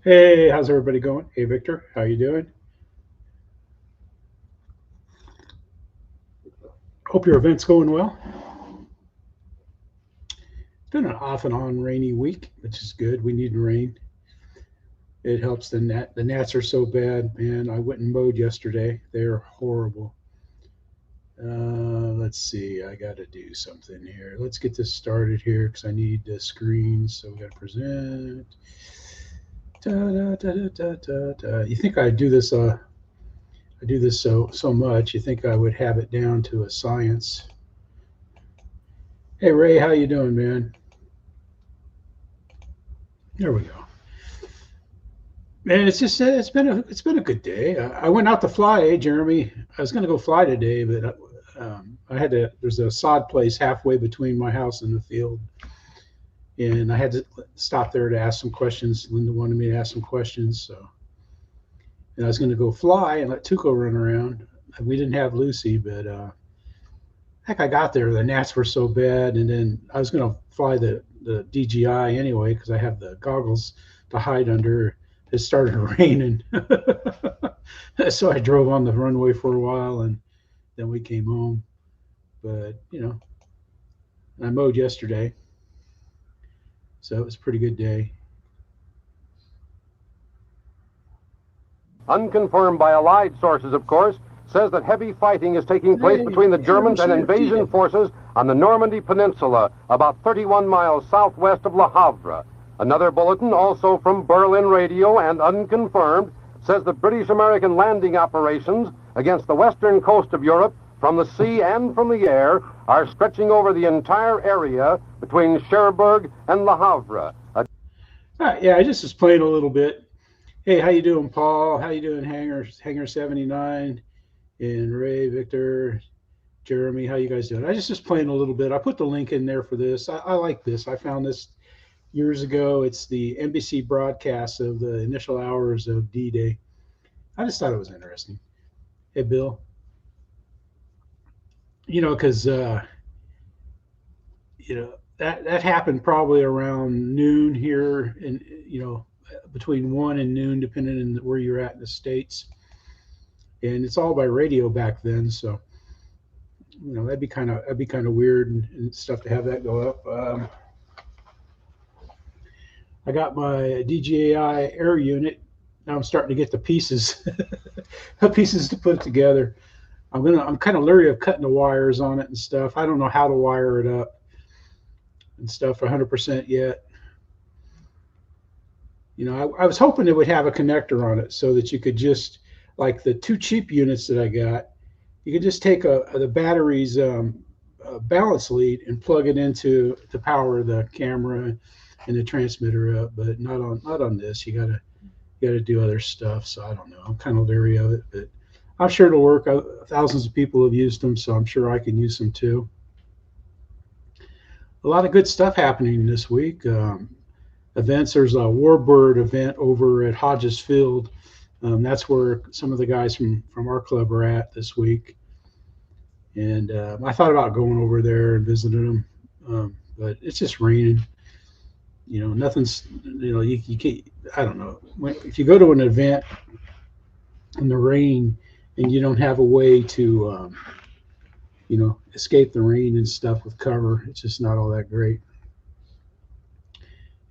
Hey, how's everybody going? Hey, Victor, how you doing? Hope your event's going well. It's been an off and on rainy week, which is good. We need rain. It helps the gnat. The gnats are so bad, man. I went and mowed yesterday. They're horrible. Let's see. I got to do something here. Let's get this started here because I need the screen. So we got to present. Da, da, da, da, da, da, da. You think I do this? I do this so much. You think I would have it down to a science? Hey Ray, how you doing, man? There we go. Man, it's been a good day. I went out to fly, Jeremy. I was going to go fly today, but I had to. There's a sod place halfway between my house and the field, and I had to stop there to ask some questions. Linda wanted me to ask some questions, so and I was going to go fly and let Tuco run around. We didn't have Lucy, but heck, I got there. The gnats were so bad, and then I was going to fly the DJI anyway because I have the goggles to hide under. It started raining, so I drove on the runway for a while, and then we came home. But I mowed yesterday, so it was a pretty good day. Unconfirmed by Allied sources, of course, says that heavy fighting is taking place between the Germans and invasion forces on the Normandy Peninsula, about 31 miles southwest of Le Havre. Another bulletin, also from Berlin Radio and unconfirmed, says that British-American landing operations against the western coast of Europe, from the sea and from the air, are stretching over the entire area between Cherbourg and Le Havre. Yeah, I just was playing a little bit. Hey, how you doing, Paul? How you doing, Hangar 79, and Ray, Victor, Jeremy? How you guys doing? I just was playing a little bit. I put the link in there for this. I like this. I found this years ago. It's the NBC broadcast of the initial hours of D-Day. I just thought it was interesting. Hey, Bill. Because that happened probably around noon here, and between 1 and noon, depending on where you're at in the States. And it's all by radio back then, so that'd be kind of weird and stuff to have that go up. I got my DJI Air unit. Now I'm starting to get the pieces, the pieces to put it together. I'm kind of leery of cutting the wires on it and stuff. I don't know how to wire it up and stuff 100% yet. I was hoping it would have a connector on it so that you could just, like the two cheap units that I got, you could just take the battery's balance lead and plug it into to power the camera and the transmitter up. But not on this. You gotta do other stuff. So I don't know. I'm kind of leery of it, but I'm sure it'll work. Thousands of people have used them, so I'm sure I can use them too. A lot of good stuff happening this week. Events. There's a Warbird event over at Hodges Field. That's where some of the guys from our club are at this week. And I thought about going over there and visiting them, but it's just raining. Nothing's. You can't. I don't know. If you go to an event in the rain and you don't have a way to, escape the rain and stuff with cover, it's just not all that great.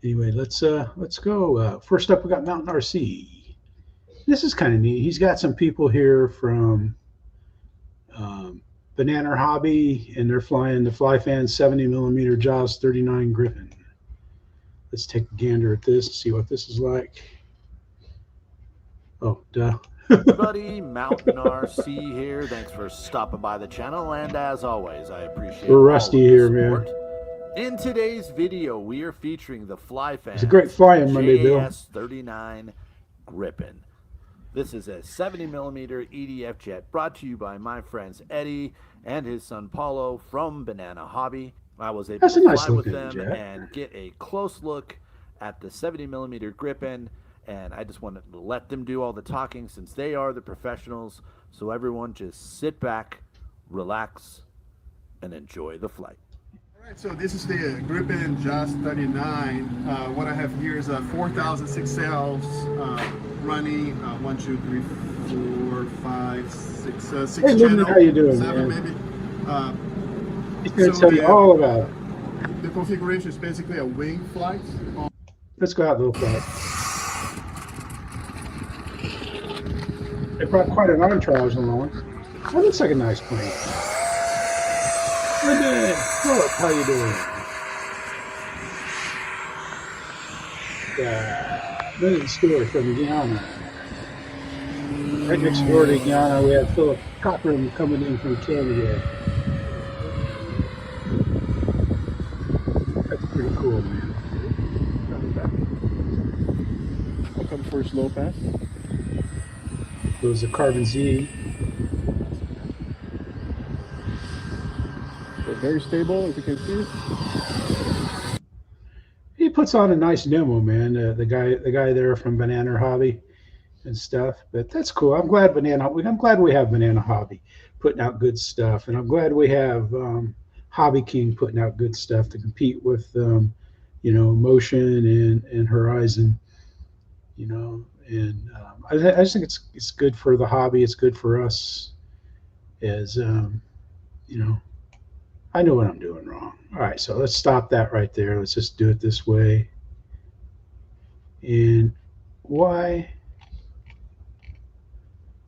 Anyway, let's go. First up, we got Mountain RC. This is kind of neat. He's got some people here from Banana Hobby, and they're flying the Flyfan 70mm Jaws 39 Griffin. Let's take a gander at this and see what this is like. Oh, duh. Everybody, Mountain RC here. Thanks for stopping by the channel, and as always, I appreciate We're rusty here, man. In today's video, we are featuring the Flyfan. It's a great flying Monday, Bill. JAS 39 Griffin. This is a 70mm EDF jet brought to you by my friends Eddie and his son Paulo from Banana Hobby. I was able to fly with them and get a close look at the 70mm Griffin, and I just wanted to let them do all the talking since they are the professionals. So everyone just sit back, relax, and enjoy the flight. Right, so this is the Gripen Just 39. What I have here is 4,006 cells running 1, 2, 3, 4, 5, 6, 6 Hey, channels. how you doing, 7 man? maybe. He's going to tell you all about it. The configuration is basically a wing flight. Let's go out, little flight. They brought quite an entourage along. That looks like a nice plane. Good. Philip, how you doing? This is Stewart from Guyana. Right next door to Guyana, we have Philip Cochran coming in from Canada. That's pretty cool, man. I'll come for a slow pass. There's a Carbon Z. Very stable, as you can see. He puts on a nice demo, man. The guy there from Banana Hobby and stuff. But that's cool. I'm glad we have Banana Hobby putting out good stuff, and I'm glad we have Hobby King putting out good stuff to compete with, you know, Motion and Horizon. You know, and I just think it's good for the hobby. It's good for us, as you know. I know what I'm doing wrong. All right, so let's stop that right there. Let's just do it this way. And why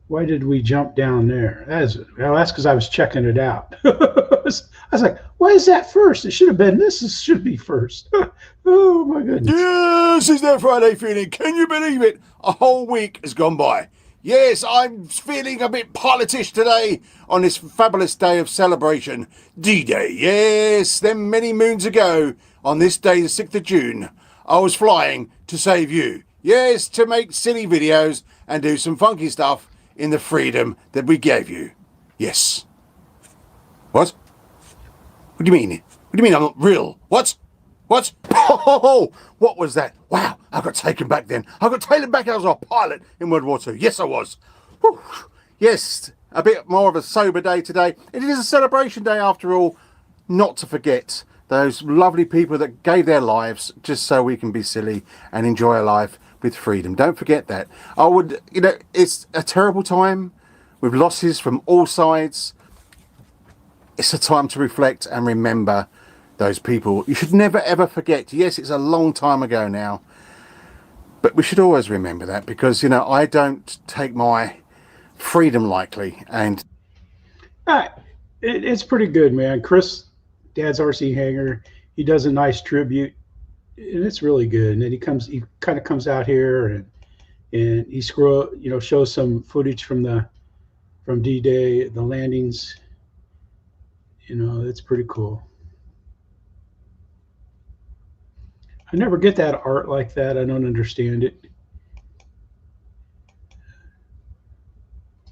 did we jump down there? That's because I was checking it out. I was like, why is that first? It should have been this. This should be first. Oh my goodness. Yes, it's that Friday feeling. Can you believe it? A whole week has gone by. Yes, I'm feeling a bit pilotish today on this fabulous day of celebration. D-Day, yes, then many moons ago, on this day, the 6th of June, I was flying to save you. Yes, to make silly videos and do some funky stuff in the freedom that we gave you. Yes. What? What do you mean? What do you mean I'm not real? What? What? Oh, what was that? Wow, I got taken back then. I got taken back as a pilot in World War II. Yes, I was. Whew. Yes, a bit more of a sober day today. It is a celebration day after all. Not to forget those lovely people that gave their lives just so we can be silly and enjoy a life with freedom. Don't forget that. I would, you know, it's a terrible time with losses from all sides. It's a time to reflect and remember those people. You should never ever forget. Yes, it's a long time ago now, but we should always remember that, because, you know, I don't take my freedom lightly. And it's pretty good, man. Chris, Dad's RC Hangar, he does a nice tribute, and it's really good. And then he kind of comes out here and he shows some footage from D-Day, the landings. You know, it's pretty cool. I never get that art like that. I don't understand it.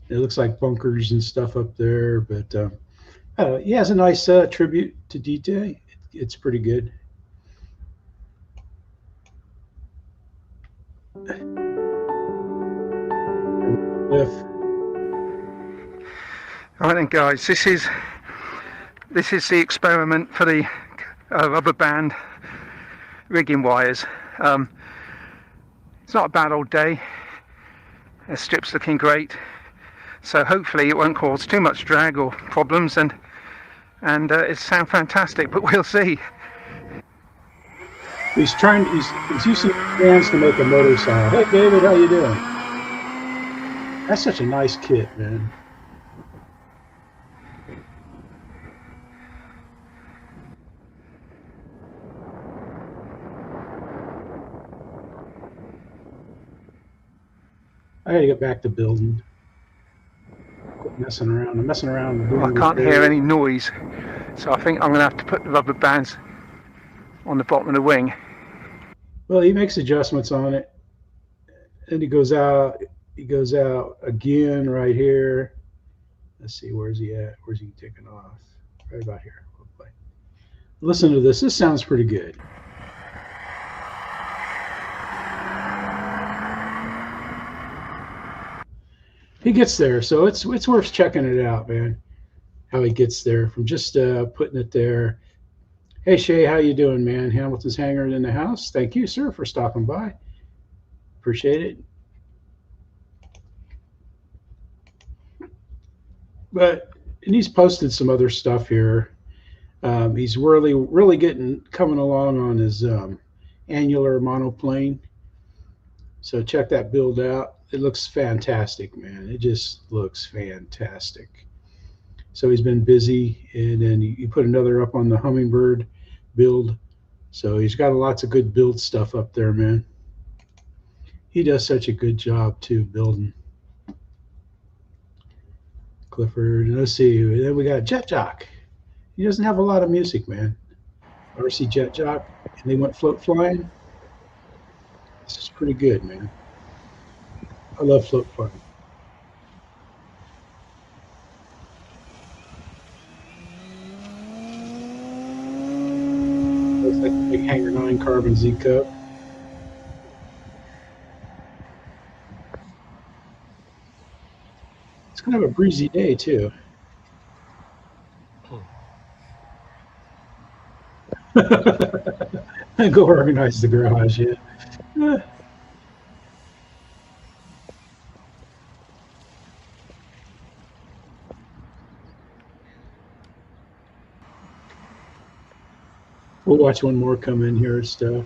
It looks like bunkers and stuff up there, but he has a nice tribute to D-Day. It's pretty good. All right then, guys, this is the experiment for the rubber band rigging wires. It's not a bad old day. The strip's looking great, so hopefully it won't cause too much drag or problems, and it sounds fantastic, but we'll see. He's using hands to make a motor sound. Hey David, how you doing? That's such a nice kit, man. I gotta get back to building. Quit messing around. I'm messing around. I can't hear any noise, so I think I'm going to have to put the rubber bands on the bottom of the wing. Well, he makes adjustments on it, and he goes out. He goes out again right here. Let's see, where's he at? Where's he taking off? Right about here. Listen to this. This sounds pretty good. He gets there, so it's worth checking it out, man. How he gets there from just putting it there. Hey Shay, how you doing, man? Hamilton's Hangar in the house. Thank you, sir, for stopping by. Appreciate it. And he's posted some other stuff here. He's really coming along on his annular monoplane. So check that build out. It looks fantastic, man. It just looks fantastic. So he's been busy, and then you put another up on the Hummingbird build. So he's got lots of good build stuff up there, man. He does such a good job too building. Clifford, let's see. Then we got Jet Jock. He doesn't have a lot of music, man. RC Jet Jock, and they went float flying. This is pretty good, man. I love float flying. Looks like a big Hangar 9 carbon Z cup. It's kind of a breezy day too. Go organize the garage, yeah. We'll watch one more come in here and stuff.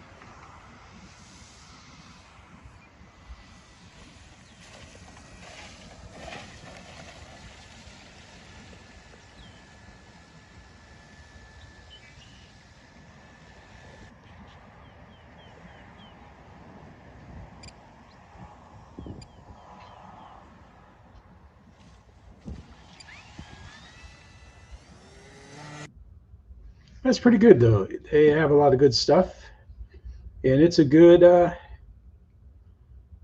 That's pretty good though. They have a lot of good stuff, and it's a good,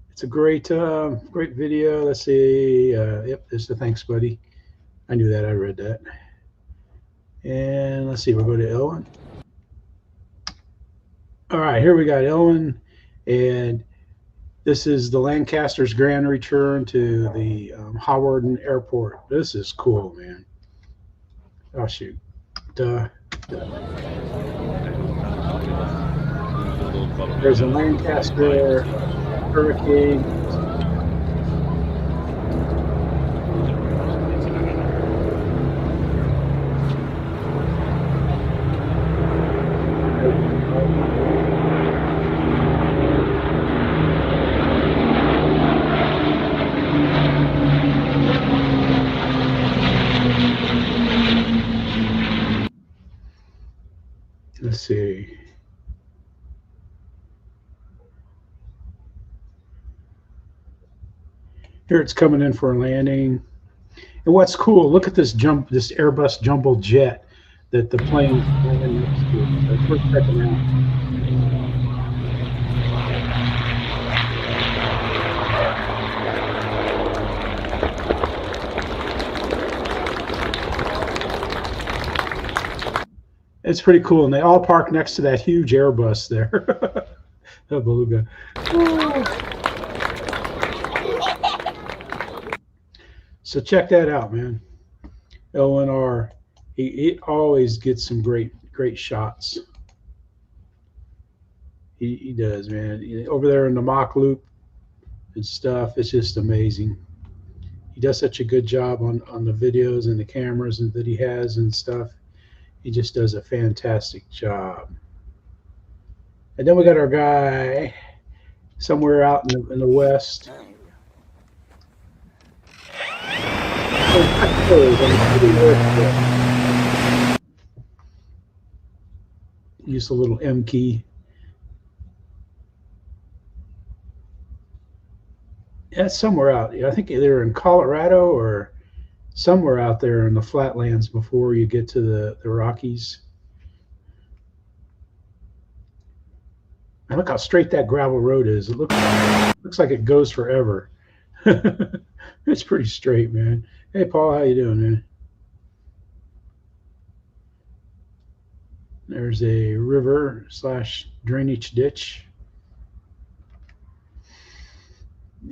it's a great video. Let's see. Yep, there's the thanks, buddy. I knew that. I read that. And let's see. We'll go to Elwyn. All right, here we got Elwyn, and this is the Lancaster's grand return to the Hawarden Airport. This is cool, man. Oh shoot. There's a Lancaster Hurricane. Let's see. Here it's coming in for a landing. And what's cool, look at this Airbus jumbo jet that the plane landed next to. That's worth checking out. It's pretty cool, and they all park next to that huge Airbus there. The beluga. So check that out, man. LNR, he always gets some great shots. He does, man. Over there in the mock loop and stuff, it's just amazing. He does such a good job on the videos and the cameras and that he has and stuff. He just does a fantastic job. And then we got our guy somewhere out in the west. Use a little M key. Yeah, somewhere out. I think either in Colorado or somewhere out there in the flatlands before you get to the Rockies. And look how straight that gravel road is. It looks like it goes forever. It's pretty straight, man. Hey, Paul, how you doing, man? There's a river / drainage ditch.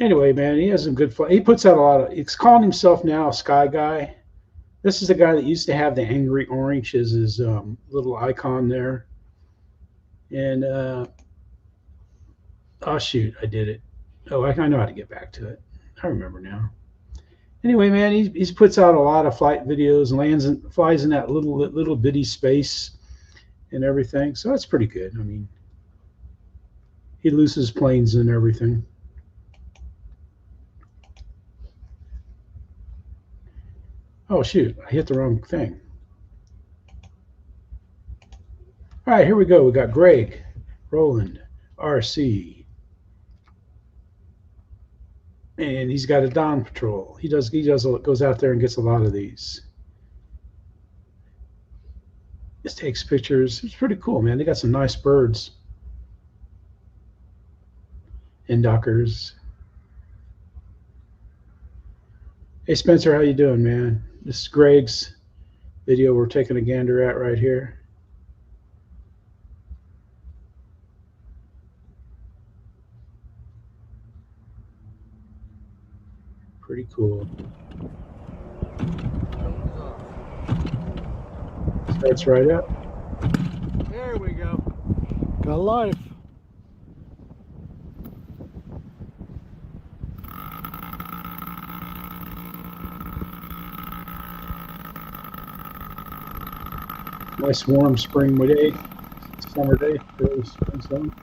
Anyway, man, he has some good fun. He puts out a lot of. He's calling himself now a Skyguy This is the guy that used to have the angry orange as his little icon there. And oh shoot, I did it. Oh, I know how to get back to it. I remember now. Anyway, man, he puts out a lot of flight videos and flies in that little bitty space and everything. So that's pretty good. I mean, he loses planes and everything. Oh shoot, I hit the wrong thing. All right, here we go. We got Greg, Roland, RC. And he's got a dawn patrol. He goes out there and gets a lot of these. Just takes pictures. It's pretty cool, man. They got some nice birds and duckers. Hey Spencer, how you doing, man? This is Greg's video we're taking a gander at right here. Pretty cool. Starts right up. There we go. Got life. Nice warm spring day, summer day, early spring sun.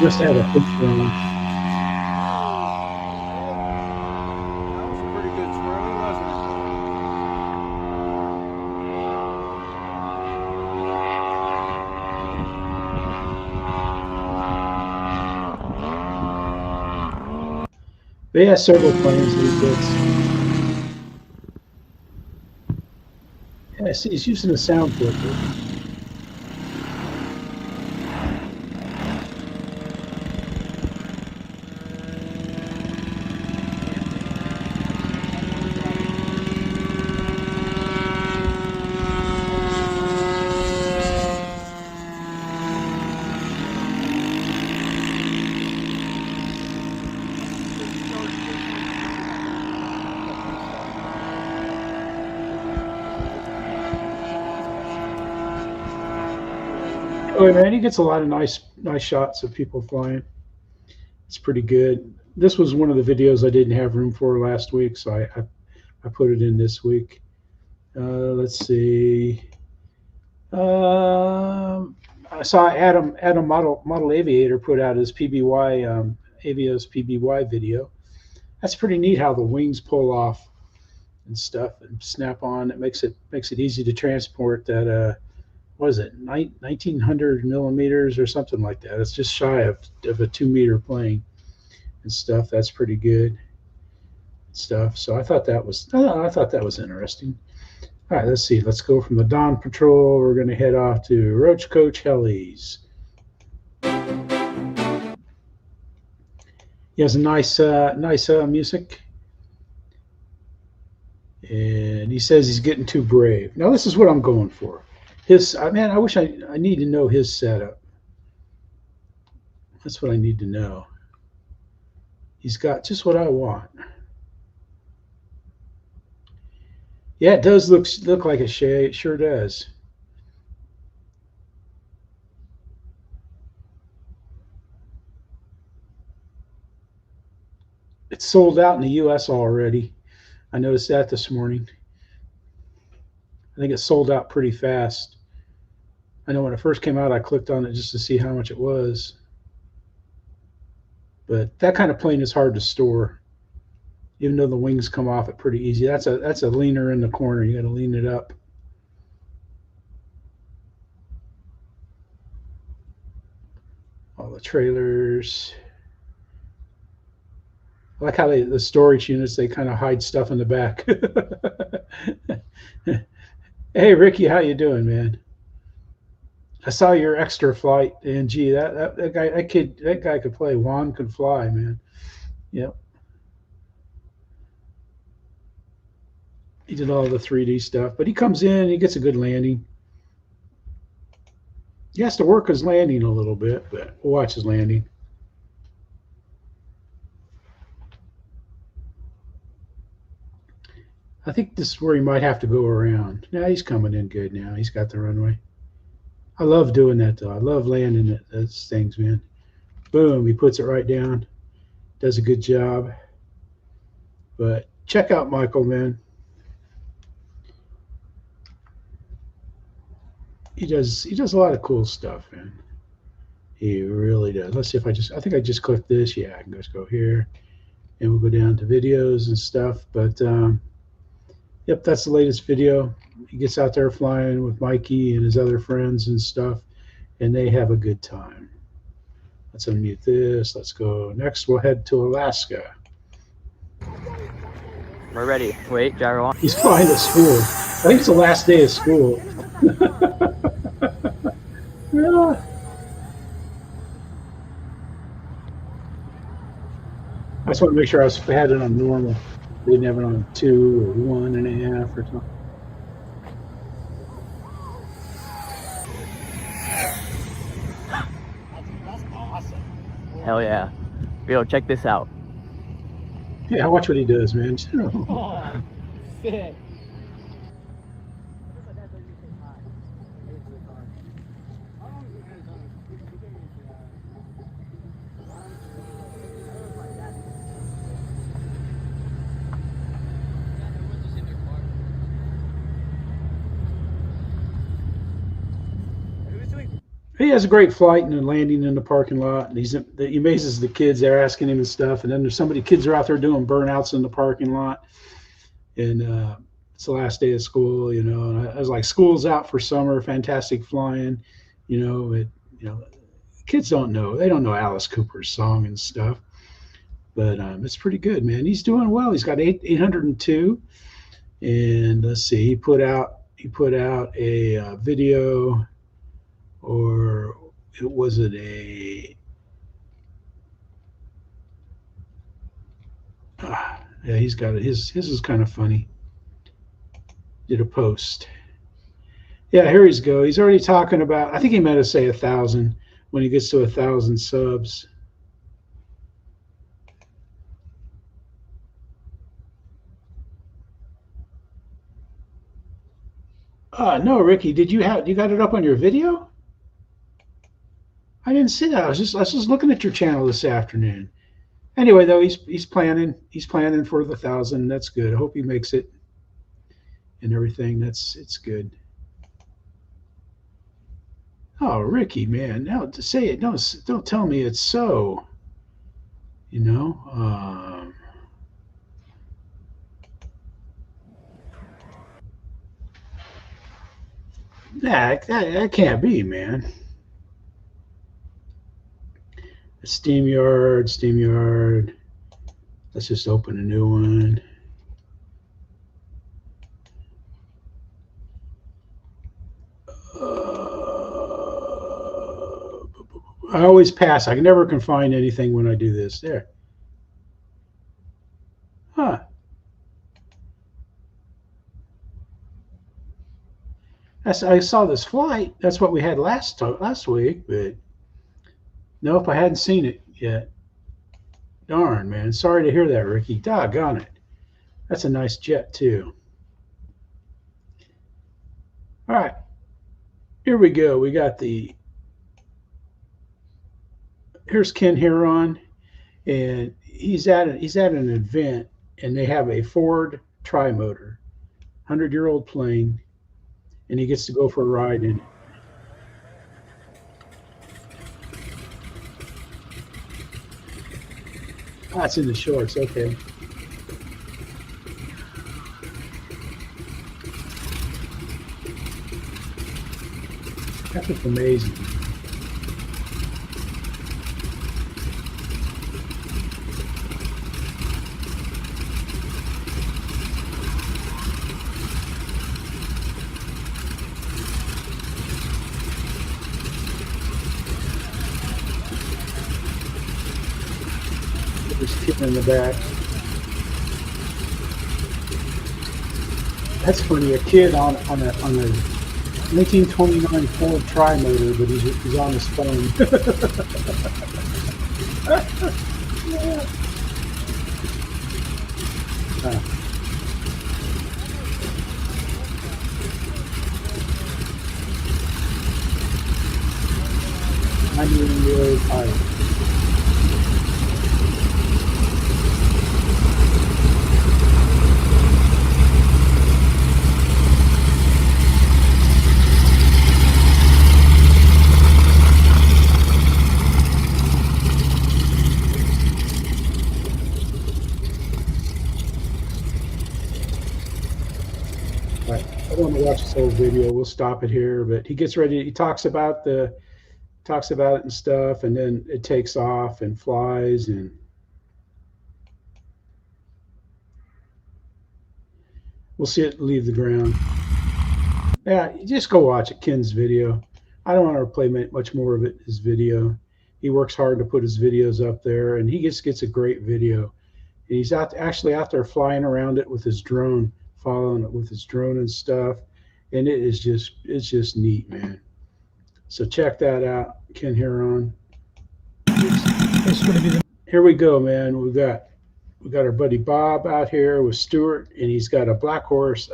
Just had a picture on. That was a pretty good swirling, wasn't it? They have several planes these days. Yeah, I see he's using a sound filter. Oh man, he gets a lot of nice shots of people flying. It's pretty good. This was one of the videos I didn't have room for last week, so I put it in this week. Let's see. I saw Adam Model Aviator put out his PBY Avios PBY video. That's pretty neat how the wings pull off and stuff and snap on. It makes it easy to transport that. What is it, 1900 millimeters or something like that? It's just shy of a 2-meter plane and stuff. That's pretty good stuff. So I thought that was interesting. All right, let's see. Let's go from the Dawn Patrol. We're going to head off to Roachcoach Helis. He has a nice music. And he says he's getting too brave. Now this is what I'm going for. Man, I wish I need to know his setup. That's what I need to know. He's got just what I want. Yeah, it does look like a shade. It sure does. It's sold out in the U.S. already. I noticed that this morning. I think it sold out pretty fast. I know when it first came out, I clicked on it just to see how much it was. But that kind of plane is hard to store, even though the wings come off it pretty easy. That's a leaner in the corner. You got to lean it up. All the trailers. I like how the storage units, they kind of hide stuff in the back. Hey Ricky, how you doing, man? I saw your extra flight, and gee, that guy, that guy could play. Juan could fly, man. Yep. He did all the 3D stuff, but he comes in, he gets a good landing. He has to work his landing a little bit, but we'll watch his landing. I think this is where he might have to go around. Yeah, he's coming in good now. He's got the runway. I love doing that, though. I love landing those things, man. Boom, he puts it right down. Does a good job. But check out Michael, man. He does a lot of cool stuff, man. He really does. Let's see if I think I just clicked this. Yeah, I can just go here, and we'll go down to videos and stuff. But yep, that's the latest video. He gets out there flying with Mikey and his other friends and stuff, and they have a good time. Let's unmute this. Let's go. Next, we'll head to Alaska. We're ready. Wait, gyro on. He's flying to school. I think it's the last day of school. Yeah. I just want to make sure I had it on normal. I didn't have it on 2 or 1.5 or something. Hell yeah. Yo, check this out. Yeah, watch what he does, man. Oh, sick. He has a great flight and landing in the parking lot, and he amazes the kids. They're asking him and stuff, and then there's kids are out there doing burnouts in the parking lot, and it's the last day of school, you know. And I was like, school's out for summer, fantastic flying, you know. Kids don't know Alice Cooper's song and stuff, but it's pretty good, man. He's doing well. He's got 802, and let's see, he put out a video. Or was it a? Yeah, he's got it. His is kind of funny. Did a post. Yeah, here he's go. He's already talking about. I think he meant to say 1,000 when he gets to 1,000 subs. No, Ricky, did you got it up on your video? I didn't see that. I was just looking at your channel this afternoon. Anyway, though, he's planning for the 1,000. That's good. I hope he makes it and everything. It's good. Oh, Ricky, man, now to say it, don't tell me it's so. You know. That can't be, man. SteamYard. Let's just open a new one. I always pass. I never can find anything when I do this. There. Huh. I saw this flight. That's what we had last week, but nope, I hadn't seen it yet. Darn, man. Sorry to hear that, Ricky. Doggone it. That's a nice jet, too. All right. Here we go. We got here's Ken Heron, and he's at an event, and they have a Ford tri-motor, 100-year-old plane, and he gets to go for a ride in it. Oh, it's in the shorts. Okay. That's just amazing. sitting in the back. That's funny. A kid on a 1929 Ford Tri-Motor, but he's on his phone. I'm really tired. I don't want to watch this whole video. We'll stop it here, but he gets ready. He talks about it and stuff, and then it takes off and flies, and we'll see it leave the ground. Yeah, you just go watch it, Ken's video. I don't want to play much more of his video. He works hard to put his videos up there, and he gets a great video. And he's actually out there flying around it with his drone, following it with his drone and stuff, and it's just neat, man. So check that out, Ken Heron. It's going to be the Here we go, man. We got our buddy Bob out here with Stewart, and he's got a BLACKHORSE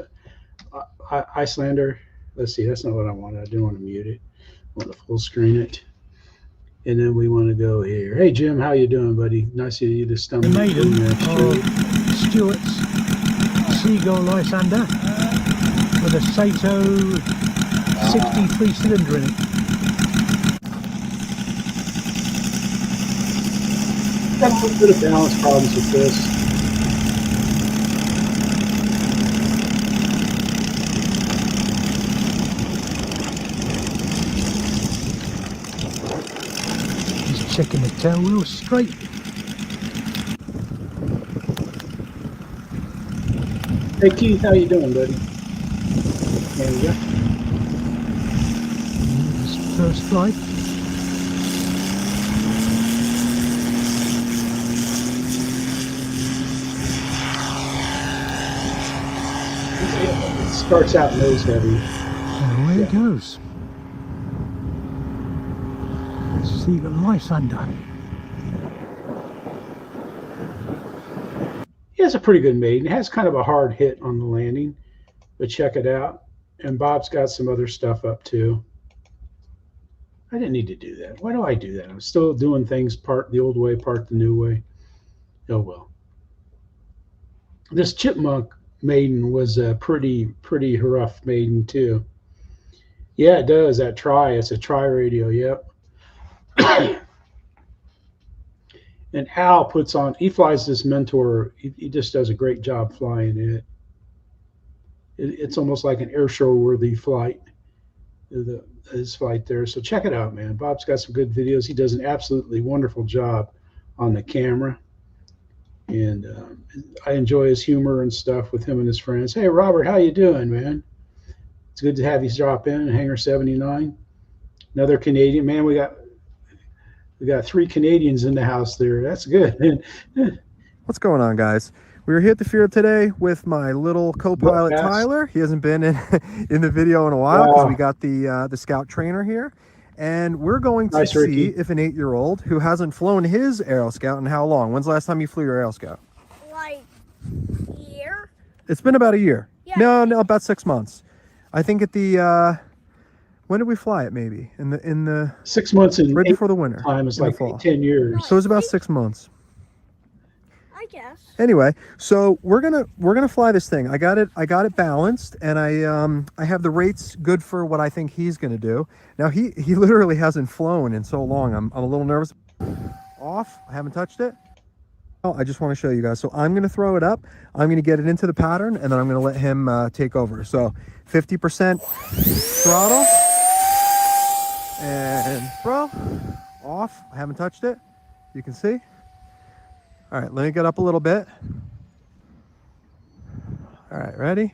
Lysander. Let's see, that's not what I wanted. I didn't want to mute it. I want to full screen it. And then we want to go here. Hey, Jim, how you doing, buddy? Nice of you to stumble maiden in there. of Stewart's Skyguy Lysander with a Sato 63 cylinder in it. Got a little bit of balance problems with this. He's checking the tail wheel straight. Hey, Keith, how you doing, buddy? There we go. His first flight. It starts out nose heavy. And away it goes. Skyguy Lysander. He has a pretty good maiden. It has kind of a hard hit on the landing, but check it out. And Bob's got some other stuff up too. I didn't need to do that. Why do I do that? I'm still doing things part the old way, part the new way. Oh well. This chipmunk maiden was a pretty rough maiden too. Yeah, it does. That tri, it's a tri radio. Yep. And Al puts on, he flies this Mentor. He just does a great job flying it. It's almost like an air show worthy flight, his flight there. So check it out, man. Bob's got some good videos. He does an absolutely wonderful job on the camera. And I enjoy his humor and stuff with him and his friends. Hey, Robert, how you doing, man? It's good to have you drop in, Hangar 79. Another Canadian. Man, we got 3 Canadians in the house there. That's good. What's going on, guys? We were here at the field today with my little co-pilot Tyler. He hasn't been in the video in a while because we got the scout trainer here, and we're going to see if an 8-year-old who hasn't flown his Aero Scout in how long. When's the last time you flew your Aero Scout? Like a year. It's been about a year. Yeah. No, about 6 months. I think at the when did we fly it? Maybe in the 6 months in right before the winter. Time is like 10 years. So it was about 6 months. I guess. Anyway, so we're gonna fly this thing. I got it balanced, and I have the rates good for what I think he's gonna do. Now he literally hasn't flown in so long. I'm a little nervous. Off. I haven't touched it. Oh, I just want to show you guys. So I'm gonna throw it up. I'm gonna get it into the pattern, and then I'm gonna let him take over. So 50% throttle. And throw. Off. I haven't touched it. You can see. All right, let me get up a little bit. All right, ready?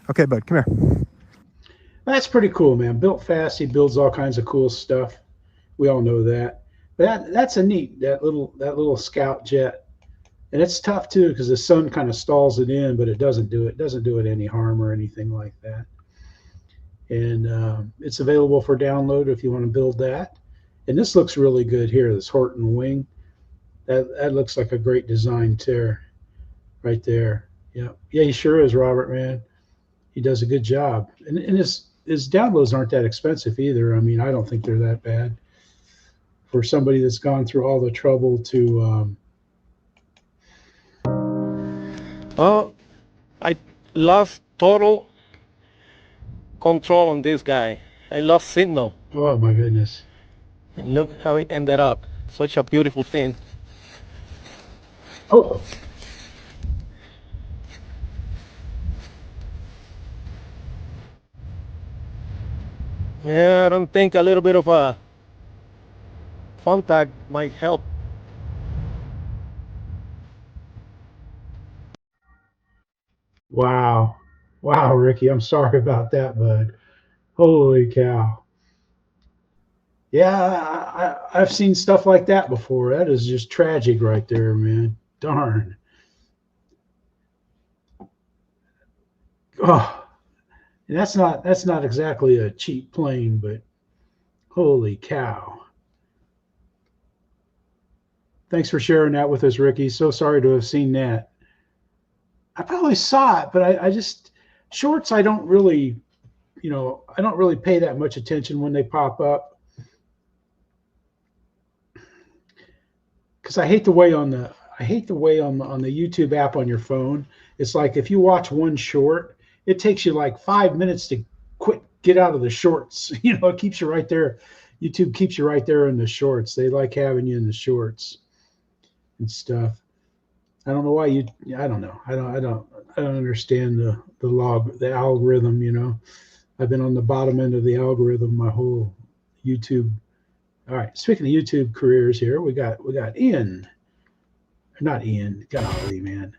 Okay, bud, come here. That's pretty cool, man. Built fast. He builds all kinds of cool stuff. We all know that. But that's a neat, that little scout jet. And it's tough too because the sun kind of stalls it in, but it doesn't do it any harm or anything like that. And it's available for download if you want to build that. And this looks really good here, this Horton wing. That looks like a great design too, right there. Yeah, he sure is, Robert, man. He does a good job. And his downloads aren't that expensive either. I mean, I don't think they're that bad for somebody that's gone through all the trouble to Oh, I lost total control on this guy. I lost signal. oh my goodness. And look how it ended up. Such a beautiful thing. Oh, Yeah, I don't think a little bit of a contact might help. wow. Wow, Ricky, I'm sorry about that, bud. Holy cow. Yeah, I've seen stuff like that before. That is just tragic right there, man. Darn. Oh, that's not exactly a cheap plane, but holy cow. Thanks for sharing that with us, Ricky. So sorry to have seen that. I probably saw it, but I just shorts I don't really, I don't really pay that much attention when they pop up. Because I hate the way on the YouTube app on your phone. It's like if you watch one short, it takes you like 5 minutes to get out of the shorts. It keeps you right there. YouTube keeps you right there in the shorts. They like having you in the shorts and stuff. I don't know why I don't know. I don't understand the algorithm. I've been on the bottom end of the algorithm my whole YouTube. All right, speaking of YouTube careers here, we got Ian. Not Ian, golly, man.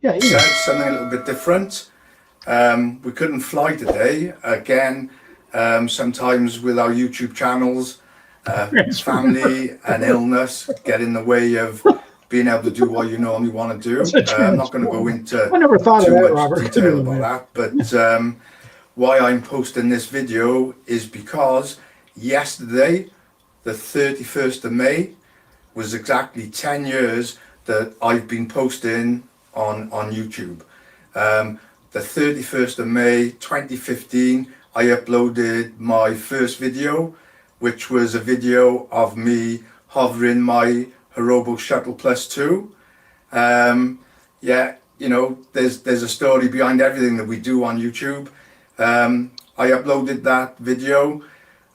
Yeah, Ian. Said something a little bit different. We couldn't fly today. Again, sometimes with our YouTube channels, family and illness get in the way of being able to do what you normally want to do. I'm not going to go into too much detail about that, but why I'm posting this video is because yesterday, the 31st of May, was exactly 10 years that I've been posting on YouTube. The 31st of May 2015, I uploaded my first video, which was a video of me hovering my Harobo Shuttle Plus 2. Yeah, there's a story behind everything that we do on YouTube. I uploaded that video.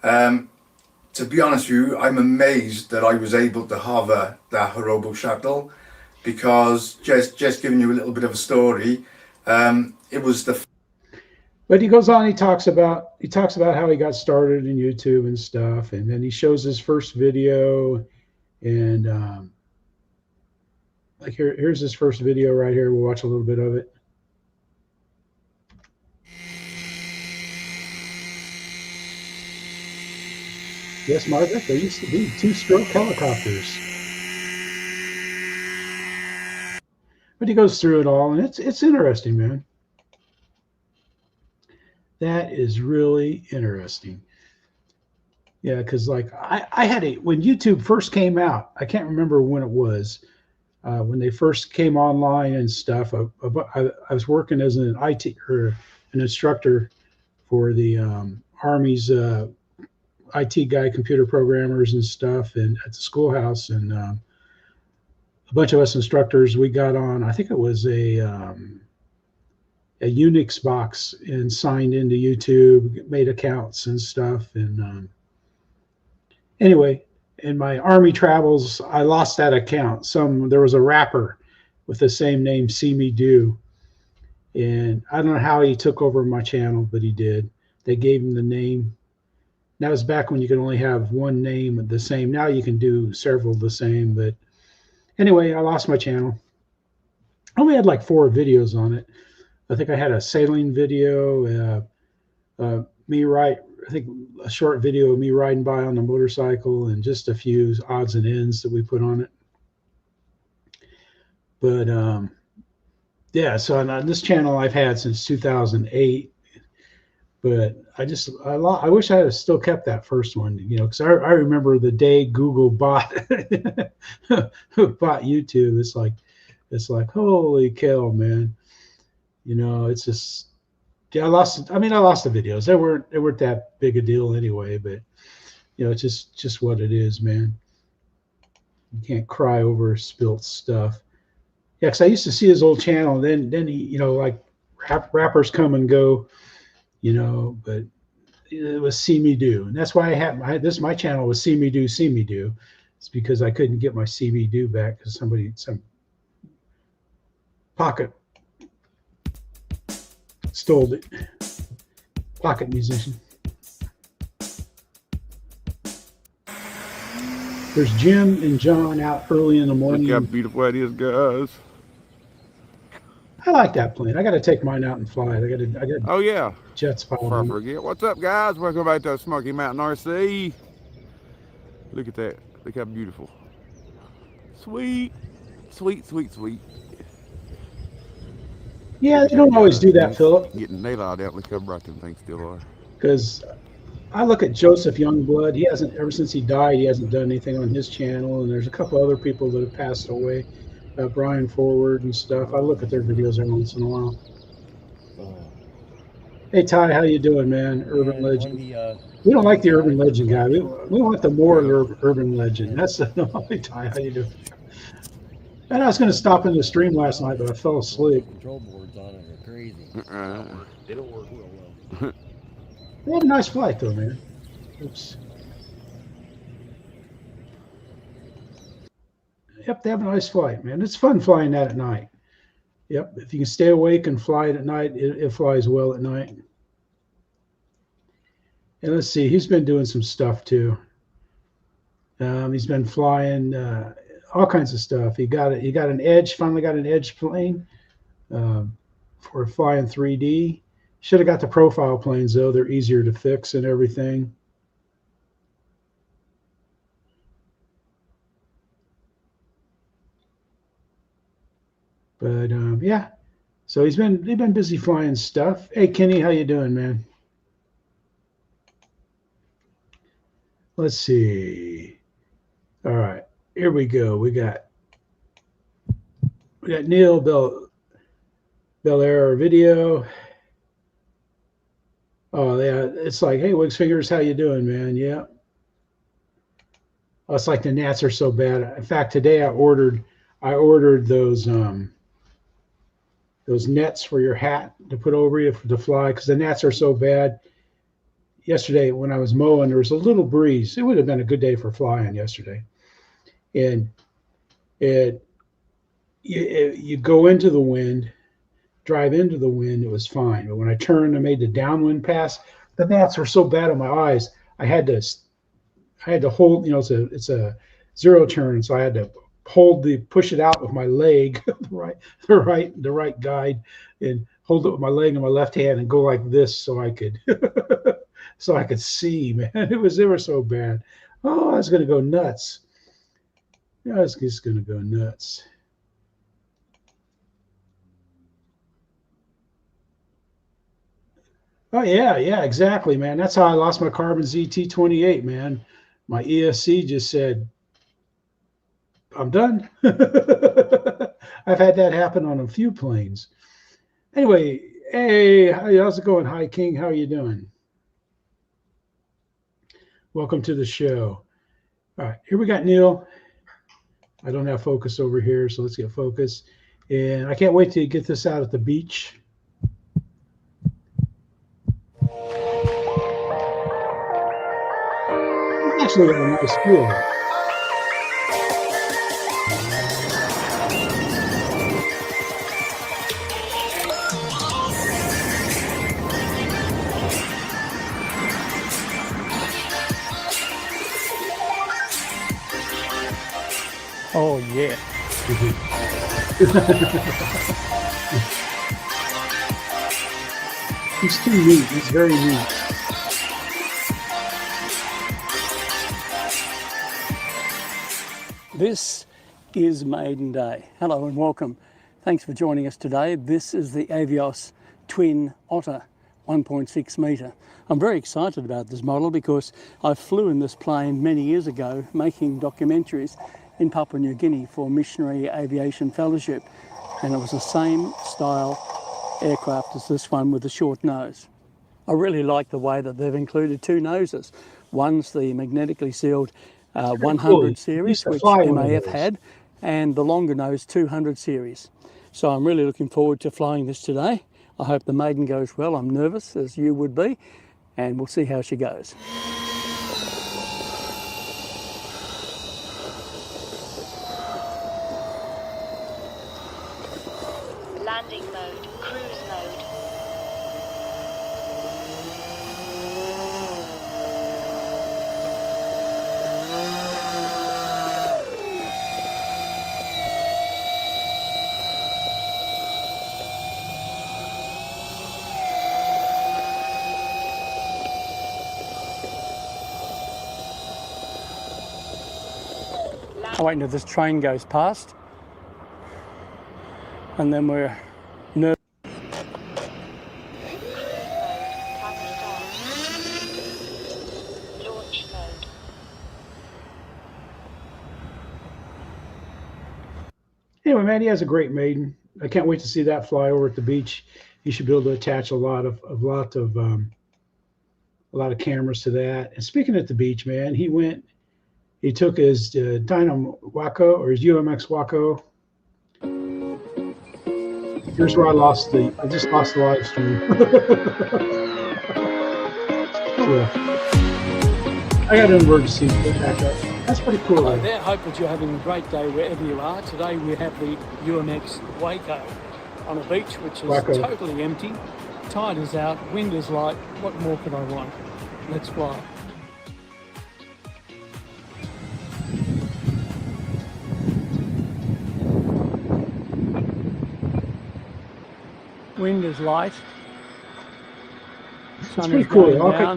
To be honest with you, I'm amazed that I was able to hover that Harobo shuttle, because just giving you a little bit of a story, it was the. But he goes on. He talks about how he got started in YouTube and stuff, and then he shows his first video, and like here's his first video right here. We'll watch a little bit of it. Yes, Margaret, there used to be 2-stroke helicopters. But he goes through it all, and it's interesting, man. That is really interesting. Yeah, because like I had when YouTube first came out, I can't remember when it was, when they first came online and stuff. I was working as an IT or an instructor for the Army's IT guy, computer programmers and stuff, and at the schoolhouse, and a bunch of us instructors, we got on, I think it was a Unix box, and signed into YouTube, made accounts and stuff. And anyway, in my Army travels, I lost that account. There was a rapper with the same name, See Me Do, and I don't know how he took over my channel, but he did. They gave him the name. That was back when you could only have one name the same. Now you can do several the same. But anyway, I lost my channel. I only had like 4 videos on it. I think I had a sailing video, I think a short video of me riding by on the motorcycle, and just a few odds and ends that we put on it. But yeah, so on this channel I've had since 2008, but I wish I had still kept that first one, you know, because I remember the day Google bought bought YouTube. It's like holy cow, man. You know, it's just, yeah, I lost the videos. They weren't that big a deal anyway, but you know, it's just what it is, man. You can't cry over spilt stuff. Yeah, because I used to see his old channel, and then he, you know, like rappers come and go, you know, but it was See Me Do, and that's why my channel was See Me Do, See Me Do. It's because I couldn't get my See Me Do back because some pocket stole it. Pocket musician. There's Jim and John out early in the morning. Look how beautiful that is, guys. I like that plane. I got to take mine out and fly it. I got. Oh yeah. Jets Before I following. forget. What's up, guys? Welcome back to Smoky Mountain RC. Look at that. Look how beautiful. Sweet, sweet, sweet, sweet. Yeah, they don't always do that, Philip. Getting daylight out. Look how bright them things still are. Because I look at Joseph Youngblood. He hasn't, ever since he died, he hasn't done anything on his channel. And there's a couple other people that have passed away, Brian Forward and stuff. I look at their videos every once in a while. Hey Ty, how you doing, man? Urban Legend. We don't like the Urban Legend guy. We want the more Urban Legend. That's the hey Ty, how you doing? And I was going to stop in the stream last night, but I fell asleep. Control boards on it are crazy. They don't work real well. They had a nice flight though, man. Oops. Yep, they have a nice flight, man. It's fun flying that at night. Yep, if you can stay awake and fly it at night, it flies well at night. And let's see, he's been doing some stuff too. He's been flying all kinds of stuff. He got an Edge, finally got an Edge plane for flying 3D. Should have got the profile planes though. They're easier to fix and everything. But yeah, so he's been busy flying stuff. Hey Kenny, how you doing, man? Let's see. All right, here we go. We got Neil Belair video. Oh yeah, it's like, hey Wigs Fingers, how you doing, man? Yeah. Oh, it's like the gnats are so bad. In fact, today I ordered those nets for your hat to put over you to fly because the gnats are so bad. Yesterday when I was mowing, there was a little breeze. It would have been a good day for flying yesterday. And you go into the wind, drive into the wind, it was fine. But when I turned and made the downwind pass, the gnats were so bad on my eyes. I had to hold, you know, it's a zero turn, so I had to push it out with my leg, the right guide, and hold it with my leg in my left hand and go like this so I could so I could see, man. They were so bad. Oh, I was gonna go nuts. I was just gonna go nuts. Oh yeah, exactly, man. That's how I lost my Carbon ZT-28, man. My ESC just said, I'm done. I've had that happen on a few planes. Anyway, hey, how's it going? Hi, King. How are you doing? Welcome to the show. All right, here we got Neil. I don't have focus over here, so let's get focus. And I can't wait to get this out at the beach. Actually, got a nice view. Oh yeah. He's too neat. He's very neat. This is Maiden Day. Hello and welcome. Thanks for joining us today. This is the Avios Twin Otter 1.6 metre. I'm very excited about this model because I flew in this plane many years ago making documentaries in Papua New Guinea for Missionary Aviation Fellowship, and it was the same style aircraft as this one with a short nose. I really like the way that they've included two noses. One's the magnetically sealed 100 cool. series, which fly one of MAF those. had, and the longer nose 200 series. So I'm really looking forward to flying this today. I hope the maiden goes well. I'm nervous, as you would be, and we'll see how she goes. Landing mode, cruise mode. I'm waiting until this train goes past, and then we're nervous. Launch mode. Anyway, man, he has a great maiden. I can't wait to see that fly over at the beach. He should be able to attach a lot of cameras to that. And speaking at the beach, man, he took his Dynamo Waco or his UMX Waco. Here's where I just lost the live stream. Yeah. I got an emergency backup. That's pretty cool. Hello there, hope that you're having a great day wherever you are. Today we have the UMX Waco on a beach which is totally empty. Tide is out, wind is light. What more could I want? Let's fly. Wind is light. It's pretty cool.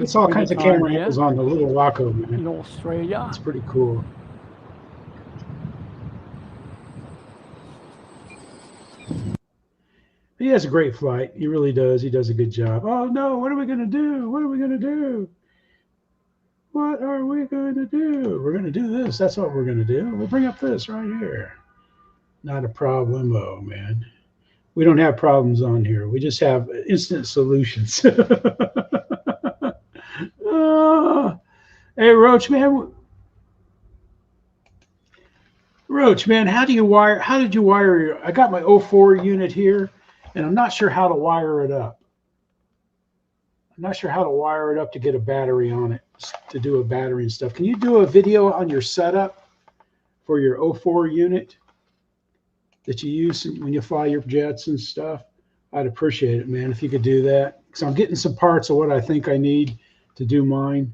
It's all kinds of camera angles on the little Waco, man. In Australia. It's pretty cool. He has a great flight. He really does. He does a good job. Oh no, what are we gonna do? What are we gonna do? What are we gonna do? We're gonna do this. That's what we're gonna do. We'll bring up this right here. Not a problemo, man. We don't have problems on here. We just have instant solutions. Hey, Roach, man, how did you wire your, I got my 04 unit here, and I'm not sure how to wire it up. I'm not sure how to wire it up to get a battery on it, to do a battery and stuff. Can you do a video on your setup for your 04 unit that you use when you fly your jets and stuff? I'd appreciate it, man, if you could do that. Because I'm getting some parts of what I think I need to do mine,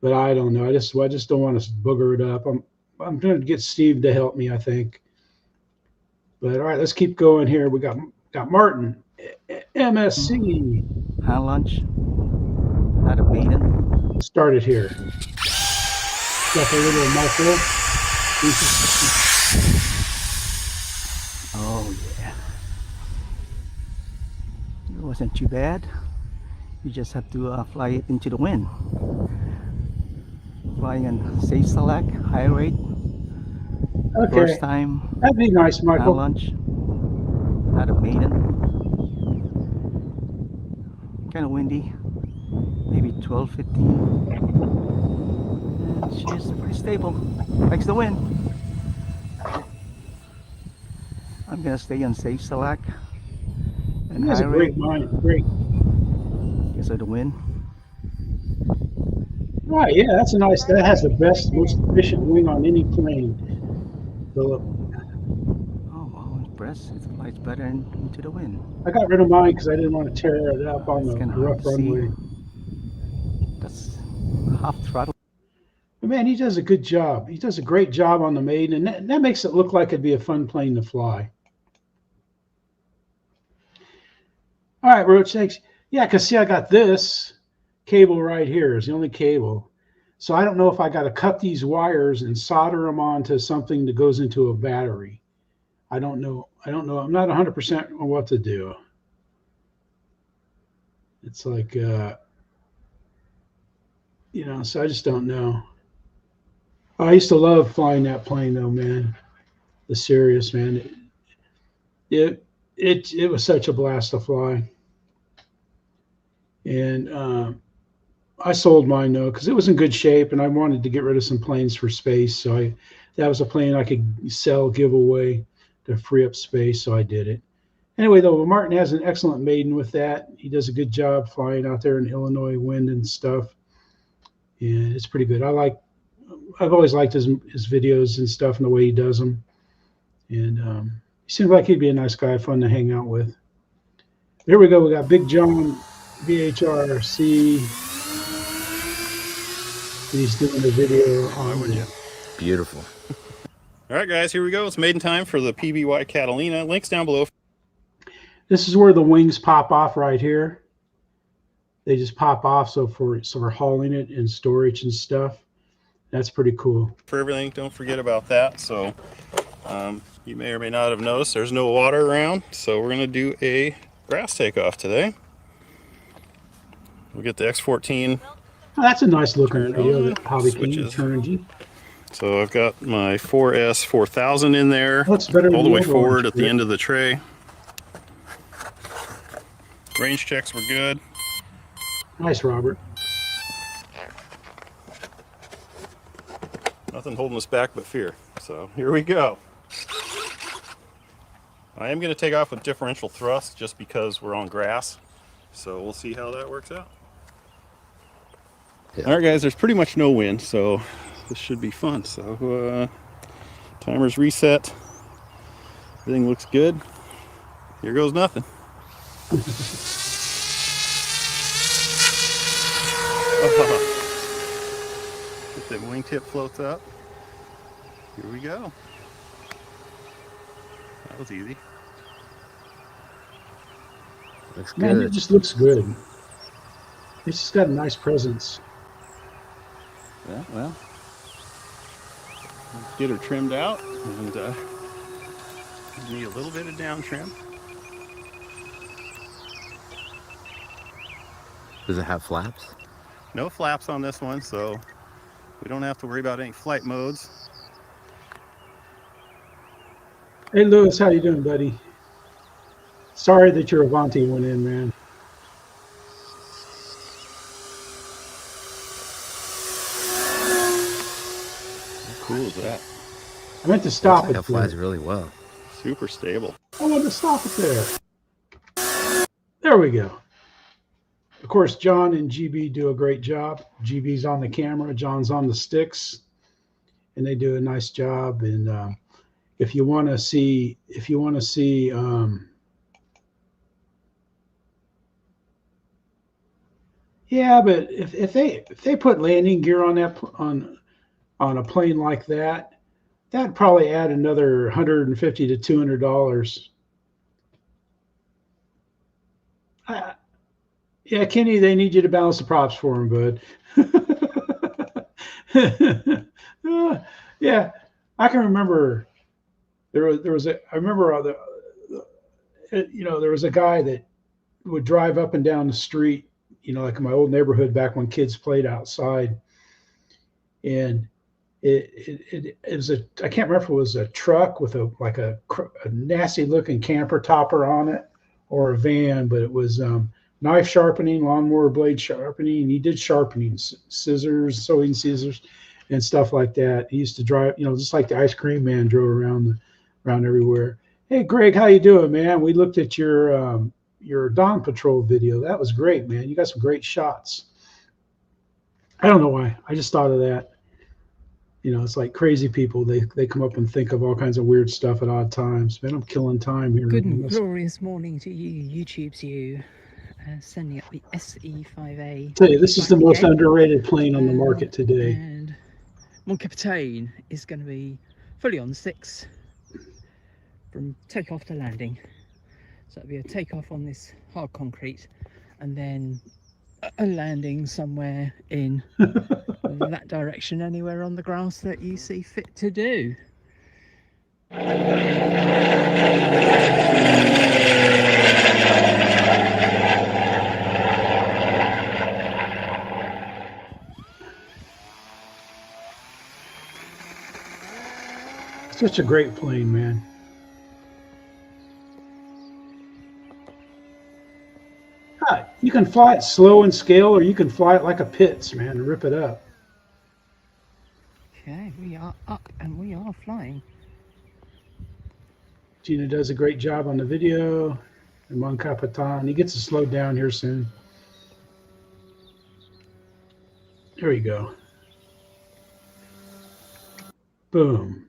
but I don't know. I just don't want to booger it up. I'm going to get Steve to help me, I think. But all right, let's keep going here. We got Martin, MSC. High lunch. Out of Maiden. Started here. Got a little micro. Oh yeah. It wasn't too bad. You just have to fly it into the wind. Flying on safe select, high rate. Okay. First time. That'd be nice, Michael. High lunch. Out of Maiden. Kind of windy. Maybe 12, 15. And she's pretty stable. Likes the wind. I'm gonna stay on safe select. And he has a great mind. Great. Because of the wind. Right, yeah, that's a nice. That has the best, most efficient wing on any plane, Philip. Oh, well, I'm impressed. It flies better into the wind. I got rid of mine because I didn't want to tear it up on the rough runway. That's half throttle. But man, he does a good job. He does a great job on the Maiden, and that makes it look like it'd be a fun plane to fly. All right, Roach, thanks. Yeah, because see, I got this cable right here. Is the only cable. So I don't know if I got to cut these wires and solder them onto something that goes into a battery. I don't know. I'm not 100% on what to do. It's like, so I just don't know. I used to love flying that plane though, man. The Sirius, man. It was such a blast to fly. And I sold mine though because it was in good shape, and I wanted to get rid of some planes for space. So that was a plane I could sell, give away to free up space. So I did it. Anyway, though, Martin has an excellent maiden with that. He does a good job flying out there in Illinois wind and stuff, and it's pretty good. I've always liked his videos and stuff and the way he does them. And he seems like he'd be a nice guy, fun to hang out with. There we go. We got Big John VHRC. He's doing a video on it. Beautiful. All right, guys, here we go. It's maiden time for the PBY Catalina. Links down below. This is where the wings pop off right here. They just pop off, so for hauling it and storage and stuff. That's pretty cool. For everything, don't forget about that. So you may or may not have noticed there's no water around, so we're going to do a grass takeoff today. We'll get the X14. Oh, that's a nice looking video that Hobby King turned. So I've got my 4S 4000 in there, looks better all the way than forward at the end of the tray. Range checks were good. Nice, Robert. Nothing holding us back but fear. So here we go. I am going to take off with differential thrust just because we're on grass. So we'll see how that works out. All right, guys, there's pretty much no wind, so this should be fun. So timer's reset. Everything looks good. Here goes nothing. If the wingtip floats up, here we go. That was easy. Looks good. Man, it just looks good. It's just got a nice presence. Yeah, well, let's get her trimmed out and give me a little bit of down trim. Does it have flaps? No flaps on this one, so we don't have to worry about any flight modes. Hey, Lewis, how you doing, buddy? Sorry that your Avanti went in, man. How cool is that? I meant to stop it. That flies really well. Super stable. I wanted to stop it there. There we go. Of course, John and GB do a great job. GB's on the camera, John's on the sticks, and they do a nice job. And if you want to see, yeah, but if they put landing gear on that on a plane like that, that'd probably add another $150 to $200. Yeah, Kenny, they need you to balance the props for them, bud. Yeah, I can remember there was a guy that would drive up and down the street, like in my old neighborhood back when kids played outside, and it was I can't remember if it was a truck with a nasty looking camper topper on it or a van, but it was knife sharpening, lawnmower blade sharpening. He did sharpening, scissors, sewing scissors, and stuff like that. He used to drive, just like the ice cream man drove around everywhere. Hey, Greg, how you doing, man? We looked at your Dawn Patrol video. That was great, man. You got some great shots. I don't know why. I just thought of that. It's like crazy people. They come up and think of all kinds of weird stuff at odd times. Man, I'm killing time here. Good and glorious morning to you, YouTube's you. Sending up the SE5A. Tell you, this is the most underrated plane on the market today. And Mon Capitaine is going to be fully on 6 from takeoff to landing. So it'll be a takeoff on this hard concrete and then a landing somewhere in that direction anywhere on the grass that you see fit to do. Such a great plane, man. You can fly it slow and scale, or you can fly it like a Pitts, man, and rip it up. Okay, we are up and we are flying. Gina does a great job on the video. And Mon Capitan, he gets to slow down here soon. There we go. Boom.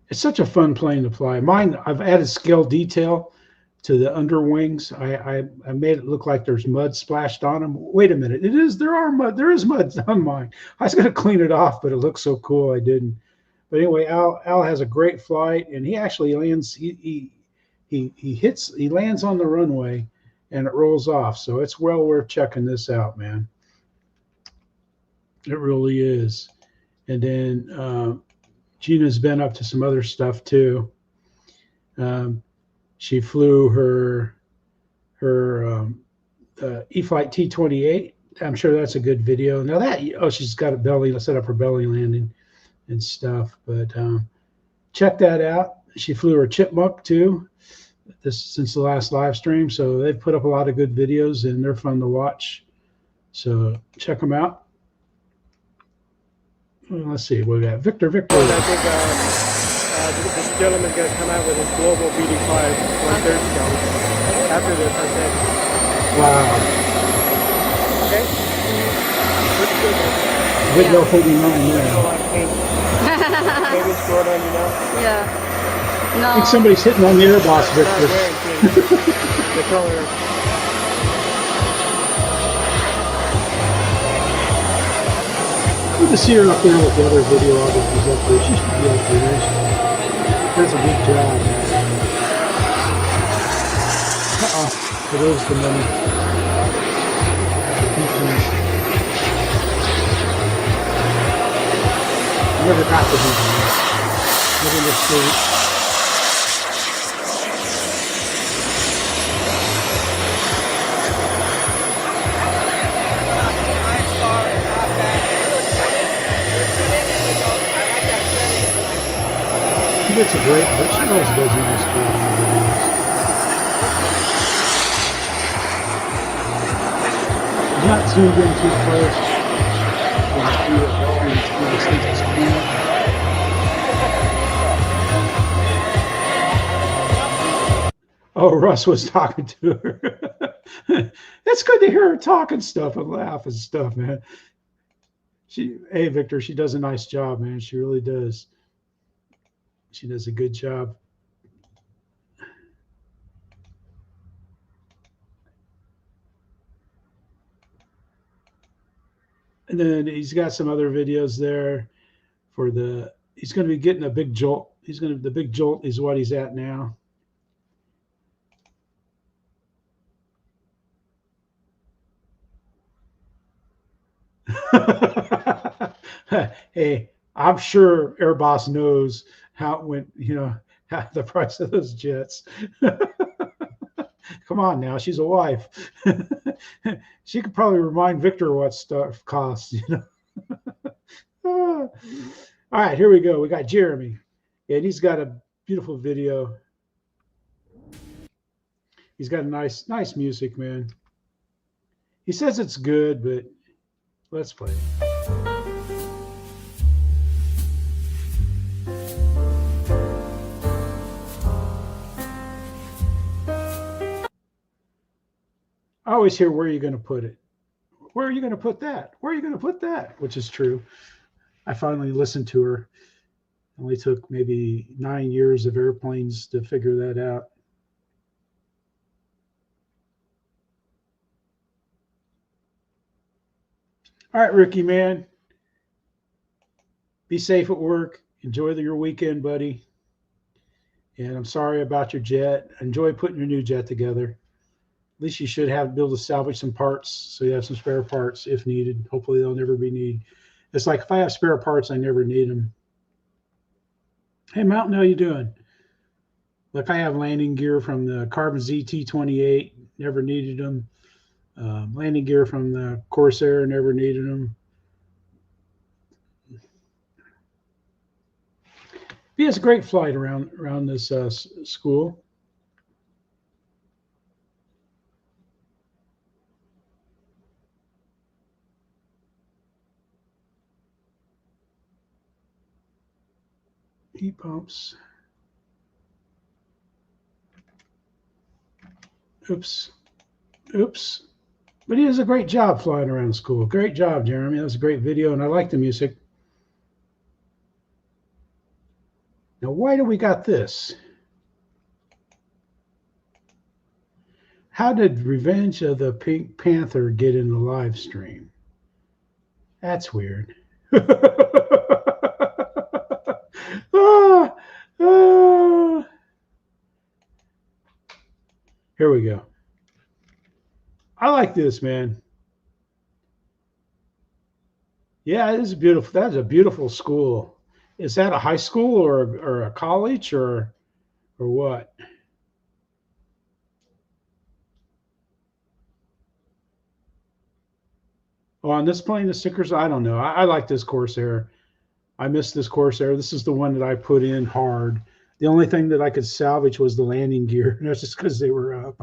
It's such a fun plane to fly. Mine, I've added scale detail to the underwings. I made it look like there's mud splashed on them. Wait a minute. There is mud on mine. I was going to clean it off, but it looks so cool I didn't. But anyway, Al has a great flight, and he actually lands. He lands on the runway, and it rolls off. So it's well worth checking this out, man. It really is. And then Gina's been up to some other stuff too. She flew her E-Flight T-28. I'm sure that's a good video. Now she's got a belly, set up her belly landing and stuff. But check that out. She flew her Chipmunk too, since the last live stream. So they've put up a lot of good videos and they're fun to watch. So check them out. Let's see, we got Victor. I think this gentleman's going to come out with his global BD5 1/3 scale. After this, I said. Wow. Okay. Looks good, man. Video 49 there. Maybe short on, you know? Yeah. No. I think somebody's hitting on the airboss, Victor. The color. Good to see her up there with the other videographers up there. She should be up there. She does a good job. There goes the money. Never got the money. Never understood it. It's a great, but she always does in this school. Not zoomed in too close. Oh, Russ was talking to her. It's good to hear her talk and stuff and laugh and stuff, man. Hey, Victor, she does a nice job, man. She really does. She does a good job. And then he's got some other videos there for he's going to be getting a big jolt. The big jolt is what he's at now. Hey, I'm sure Airboss knows how it went, the price of those jets. Come on now, she's a wife. She could probably remind Victor what stuff costs, All right, here we go. We got Jeremy, and he's got a beautiful video. He's got a nice music, man. He says it's good, but let's play it. I always hear, where are you going to put it? Where are you going to put that? Where are you going to put that? Which is true. I finally listened to her. It only took maybe 9 years of airplanes to figure that out. All right, Ricky, man. Be safe at work. Enjoy your weekend, buddy. And I'm sorry about your jet. Enjoy putting your new jet together. At least you should be able to salvage some parts, so you have some spare parts if needed. Hopefully they'll never be needed. It's like if I have spare parts, I never need them. Hey, Mountain, how you doing? Like I have landing gear from the Carbon ZT-28, never needed them. Landing gear from the Corsair, never needed them. He has a great flight around this school. Heat pumps. Oops. Oops. But he does a great job flying around school. Great job, Jeremy. That was a great video, and I like the music. Now, why do we got this? How did Revenge of the Pink Panther get in the live stream? That's weird. Ah, ah. Here we go. I like this, man. Yeah, it is beautiful. That's a beautiful school. Is that a high school or a college or what? Oh, on this plane, the stickers, I don't know. I like this Corsair. I missed this Corsair. This is the one that I put in hard. The only thing that I could salvage was the landing gear. That's just because they were up.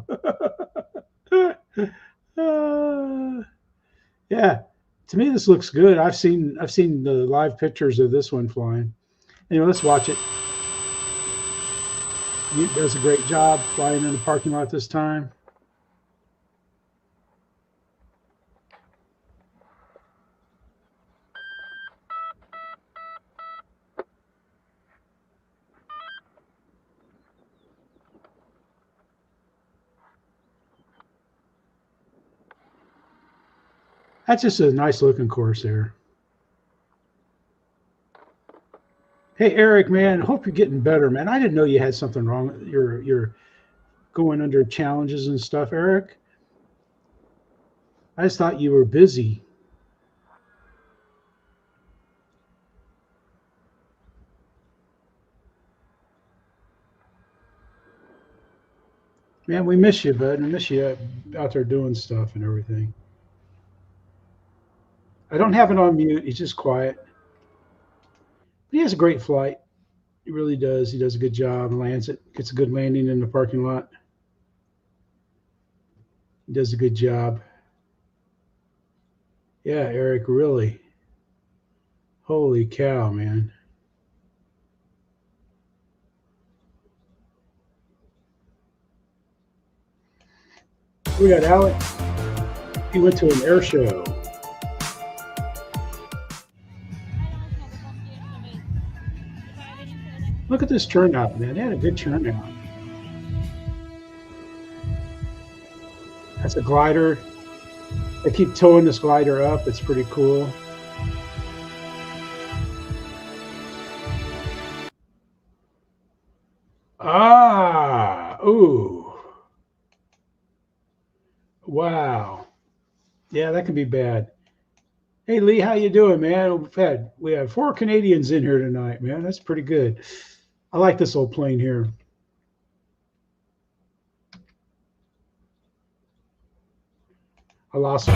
Yeah, to me this looks good. I've seen the live pictures of this one flying. Anyway, let's watch it. He does a great job flying in the parking lot this time. That's just a nice looking Corsair. Hey Eric, man, hope you're getting better, man. I didn't know you had something wrong. You're going under challenges and stuff, Eric. I just thought you were busy. Man, we miss you, bud. We miss you out there doing stuff and everything. I don't have it on mute. He's just quiet. But he has a great flight. He really does. He does a good job. Lands it. Gets a good landing in the parking lot. He does a good job. Yeah, Eric, really. Holy cow, man. We got Alex. He went to an air show. Look at this turnout, man. They had a good turnout. That's a glider. They keep towing this glider up. It's pretty cool. Ah, ooh. Wow. Yeah, that can be bad. Hey Lee, how you doing, man? We have 4 Canadians in here tonight, man. That's pretty good. I like this old plane here. I lost it.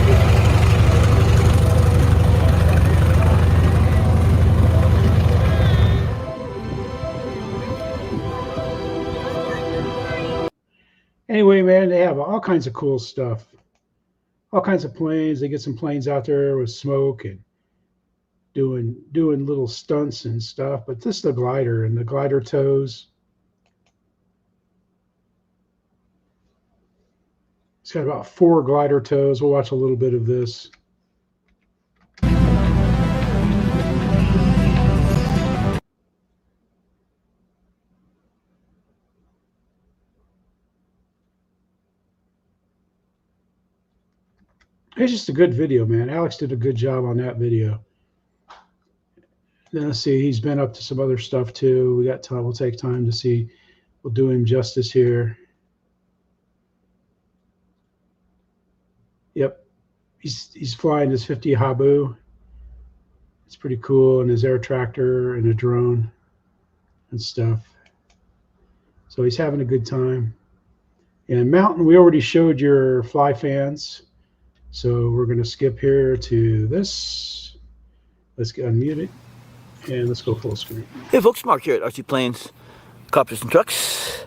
Anyway, man, they have all kinds of cool stuff. All kinds of planes. They get some planes out there with smoke and doing little stunts and stuff. But this is the glider and the glider tows. It's got about 4 glider tows. We'll watch a little bit of this. It's just a good video, man. Alex did a good job on that video. Then let's see, he's been up to some other stuff too. We got time. We'll take time to see. We'll do him justice here. Yep, he's flying his 50 Habu. pretty cool, and his air tractor and a drone and stuff. So he's having a good time. And Mountain, we already showed your fly fans. So we're going to skip here to this. Let's get unmuted. And let's go full screen. Hey folks, Mark here at RC Planes, Copters and Trucks.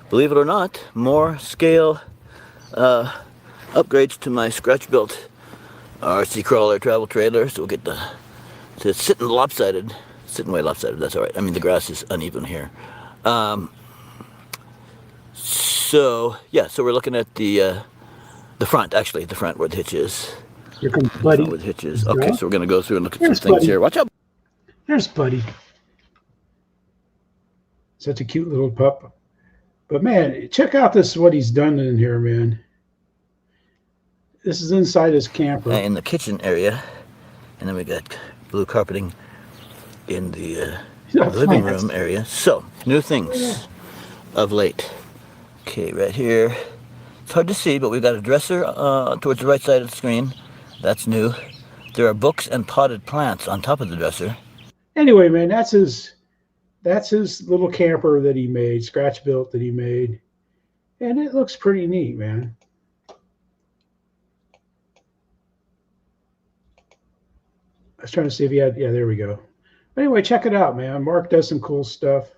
Believe it or not, more scale upgrades to my scratch-built RC crawler travel trailer. So we'll get to sitting lopsided, sitting way lopsided. That's all right. I mean, the grass is uneven here. So yeah, so we're looking at the front, actually, the front where the hitch is. Here comes Buddy. With hitches. Okay, so we're going to go through and look at There's some things Buddy. here. Watch out. There's Buddy. Such a cute little pup. But man, check out this, what he's done in here, man. This is inside his camper. In the kitchen area. And then we got blue carpeting in the living room area. So, new things of late. Okay, right here. It's hard to see, but we've got a dresser towards the right side of the screen. That's new. There are books and potted plants on top of the dresser. Anyway, man, that's his little camper that he made, scratch built that he made. And it looks pretty neat, man. I was trying to see if he had, yeah, there we go. Anyway, check it out, man. Mark does some cool stuff.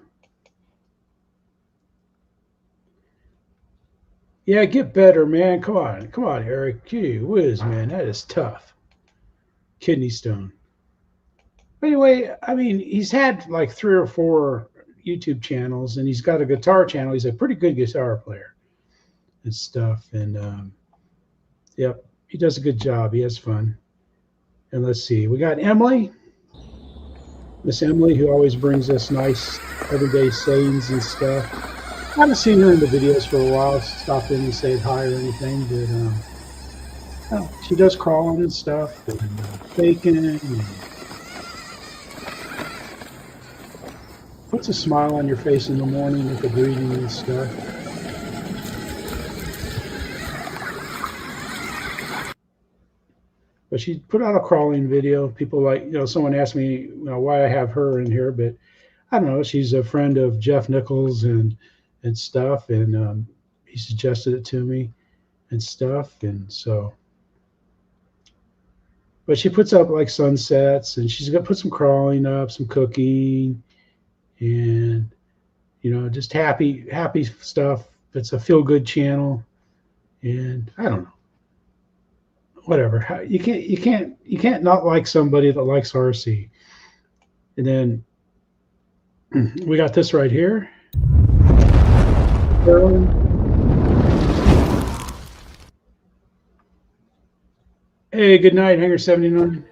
Yeah, get better, man. Come on, Eric. Gee whiz, man, that is tough. Kidney stone. Anyway, I mean, he's had like 3 or 4 YouTube channels, and he's got a guitar channel. He's a pretty good guitar player and stuff. And yep, he does a good job. He has fun. And let's see, we got Emily, Miss Emily, who always brings us nice everyday sayings and stuff. I haven't seen her in the videos for a while. Stopped in and said hi or anything, but well, she does crawling and stuff, and baking, and puts a smile on your face in the morning with the greeting and stuff. But she put out a crawling video. People like, someone asked me, why I have her in here, but I don't know. She's a friend of Jeff Nichols and stuff, and he suggested it to me and stuff, and so. But she puts up like sunsets, and she's got put some crawling up, some cooking, and just happy stuff. It's a feel-good channel, and I don't know. Whatever. You can't not like somebody that likes RC. And then we got this right here. Hey, good night, Hangar 79.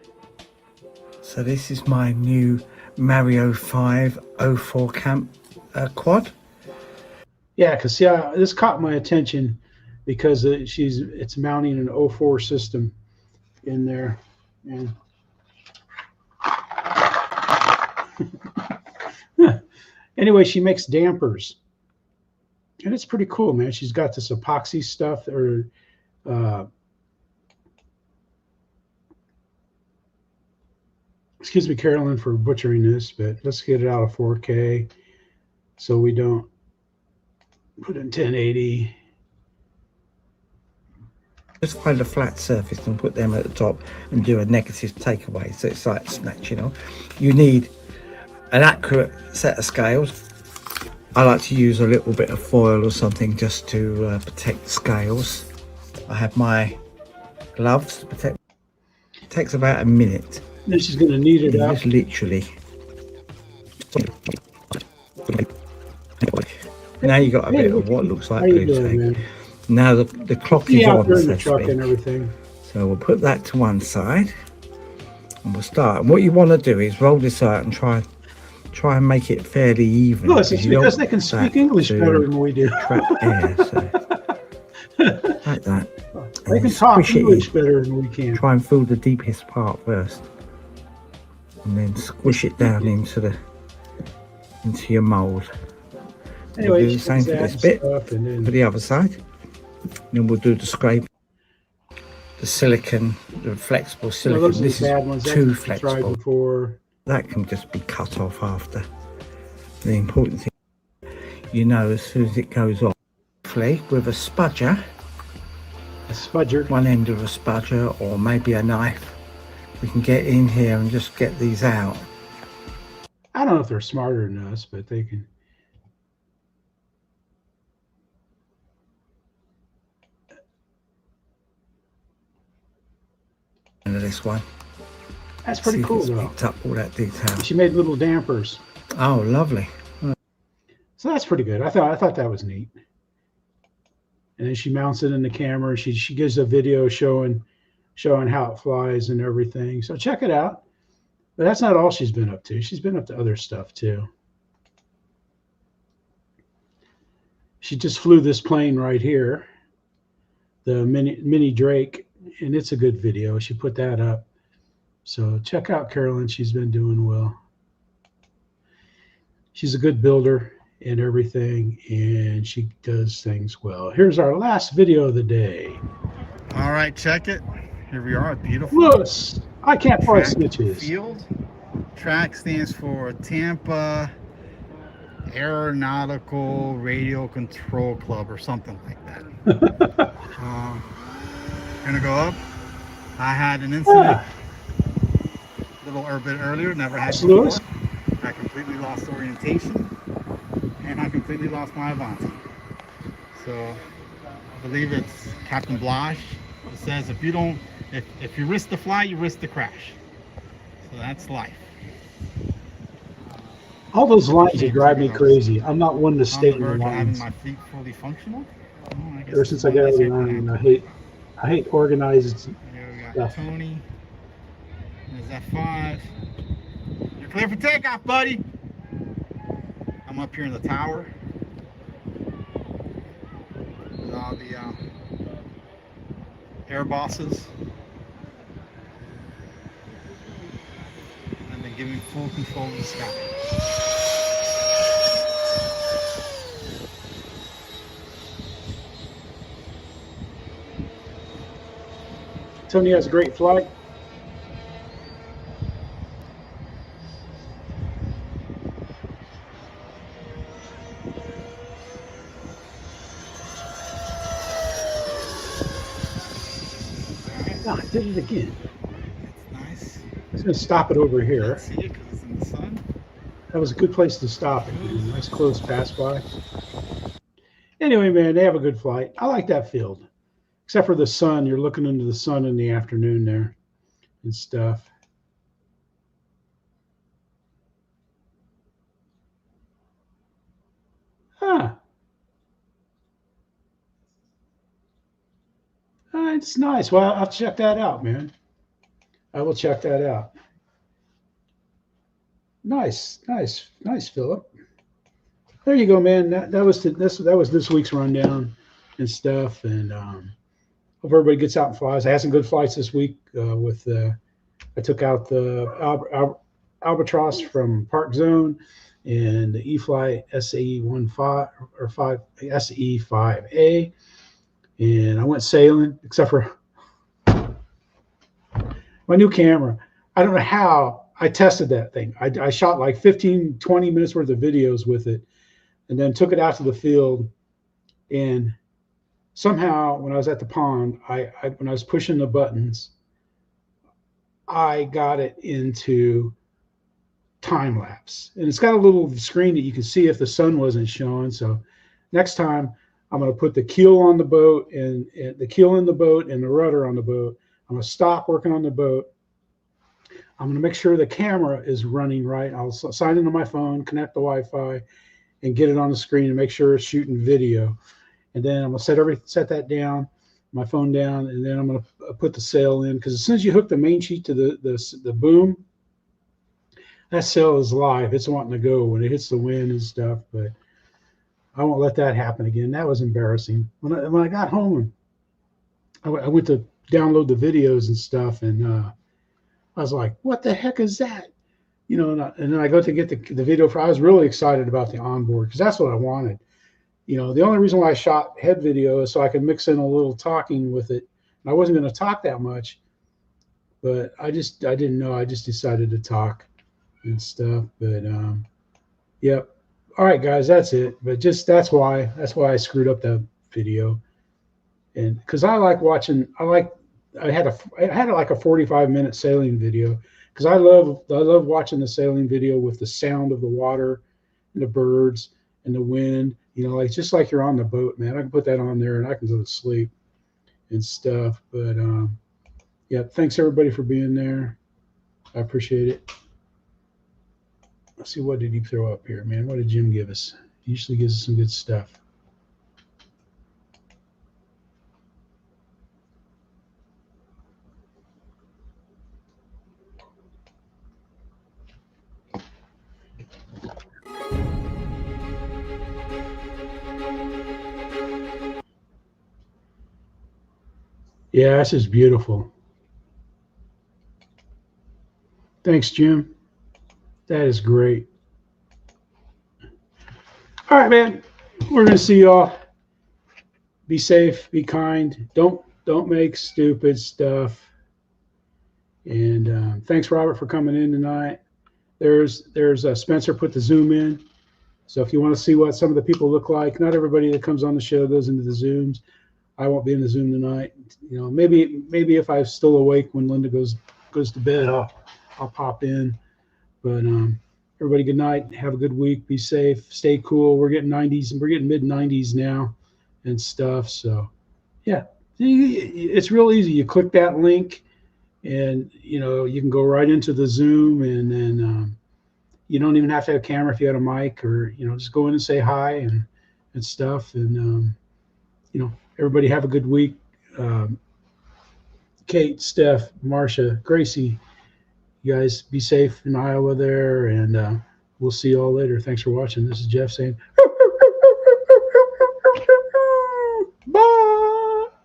So this is my new Mario 504 camp quad. Yeah, because this caught my attention because it's mounting an 04 system in there. And anyway, she makes dampers. And it's pretty cool, man. She's got this epoxy stuff, or excuse me, Carolyn, for butchering this, but let's get it out of 4K so we don't put in 1080. Just find a flat surface and put them at the top and do a negative takeaway. So it's like snatch, You need an accurate set of scales. I like to use a little bit of foil or something just to protect the scales. I have my gloves to protect. It takes about a minute. Then she's going to knead it up. Just literally. Now you got a bit of what looks like blue tape. Now the clock is on, the truck and everything. So we'll put that to one side, and we'll start. And what you want to do is roll this out and try and make it fairly even. No, it's because they can speak English better than we do. Trap air, so like that. They can talk English better than we can. Try and fill the deepest part first, and then squish it down into your mould. Anyway, we'll do the same for this bit for the other side. Then we'll do the scrape. the silicon, the flexible No, silicon. those are This the is bad ones. That's too what we tried flexible. before. That can just be cut off after. The important thing, you know, as soon as it goes off, hopefully with a spudger, one end of a spudger or maybe a knife, we can get in here and just get these out. I don't know if they're smarter than us, but they can. Into this one. That's pretty See if cool, it's though. picked up all that detail. She made little dampers. Oh, lovely. So that's pretty good. I thought that was neat. And then she mounts it in the camera. She gives a video showing how it flies and everything. So check it out. But that's not all she's been up to. She's been up to other stuff too. She just flew this plane right here, the mini Drake, and it's a good video. She put that up. So check out Carolyn. She's been doing well. She's a good builder and everything, and she does things well. Here's our last video of the day. All right, check it. Here we are, beautiful. Lewis, I can't fly snitches. Field. TRAC stands for Tampa Aeronautical Radio Control Club or something like that. Gonna go up. I had an incident a little bit earlier, never had before. I completely lost orientation and I completely lost my Avanti. So I believe it's Captain Blash. It says if you risk the fly, you risk the crash. So that's life. All those lines that drive me crazy. I'm not one to stay in the Having lines. my feet fully functional. Ever since I got out of the Army, and I hate organized There we got stuff. Tony. There's F5. You're clear for takeoff, buddy. I'm up here in the tower with all the air bosses. And they give me full control of the sky. Tony has a great flight. Ah, I did it again. Nice. I was going to stop it over here. See it because it's in the sun. That was a good place to stop it. Man. Nice close pass by. Anyway, man, they have a good flight. I like that field. Except for the sun. You're looking into the sun in the afternoon there and stuff. Huh. It's nice. Well, I'll check that out, man. I will check that out. Nice, nice, nice, Philip. There you go, man. That was this week's rundown and stuff, and hope everybody gets out and flies. I had some good flights this week. I took out the Albatross from Park Zone and the E-Fly SE5A, and I went sailing. Except for my new camera. I don't know how I tested that thing. I shot like 15, 20 minutes worth of videos with it, and then took it out to the field. And somehow, when I was at the pond, when I was pushing the buttons, I got it into time lapse. And it's got a little screen that you can see if the sun wasn't showing. So next time, I'm going to put the keel on the boat and the keel in the boat and the rudder on the boat. I'm going to stop working on the boat. I'm going to make sure the camera is running right. I'll sign into my phone, connect the Wi-Fi, and get it on the screen and make sure it's shooting video. And then I'm going to set that down, my phone down, and then I'm going to put the sail in. Because as soon as you hook the main sheet to the boom, that sail is live. It's wanting to go when it hits the wind and stuff. But I won't let that happen again. That was embarrassing. When I got home, I went to download the videos and stuff, and I was like, what the heck is that? You know, and then I go to get the video I was really excited about the onboard because that's what I wanted. You know, the only reason why I shot head video is so I could mix in a little talking with it I wasn't going to talk that much, but I didn't know. I just decided to talk and stuff. But yep. All right, guys, that's it. But just that's why I screwed up that video, and because I like watching. I had like a 45-minute sailing video because I love watching the sailing video with the sound of the water and the birds and the wind. You know, like just like you're on the boat, man. I can put that on there and I can go to sleep and stuff. But yeah, thanks everybody for being there. I appreciate it. Let's see, what did he throw up here, man? What did Jim give us? He usually gives us some good stuff. Yeah, this is beautiful. Thanks, Jim. That is great. All right, man. We're gonna see y'all. Be safe. Be kind. Don't make stupid stuff. And thanks, Robert, for coming in tonight. There's Spencer put the Zoom in. So if you want to see what some of the people look like, not everybody that comes on the show goes into the Zooms. I won't be in the Zoom tonight. You know, maybe if I'm still awake when Linda goes to bed, I'll pop in. But everybody, good night. Have a good week. Be safe. Stay cool. We're getting 90s and we're getting mid 90s now and stuff. So yeah, it's real easy. You click that link and you know you can go right into the Zoom, and then you don't even have to have a camera if you had a mic, or you know just go in and say hi and stuff. And you know, everybody have a good week. Kate, Steph, Marcia, Gracie, you guys be safe in Iowa there, and we'll see you all later. Thanks for watching. This is Jeff saying bye.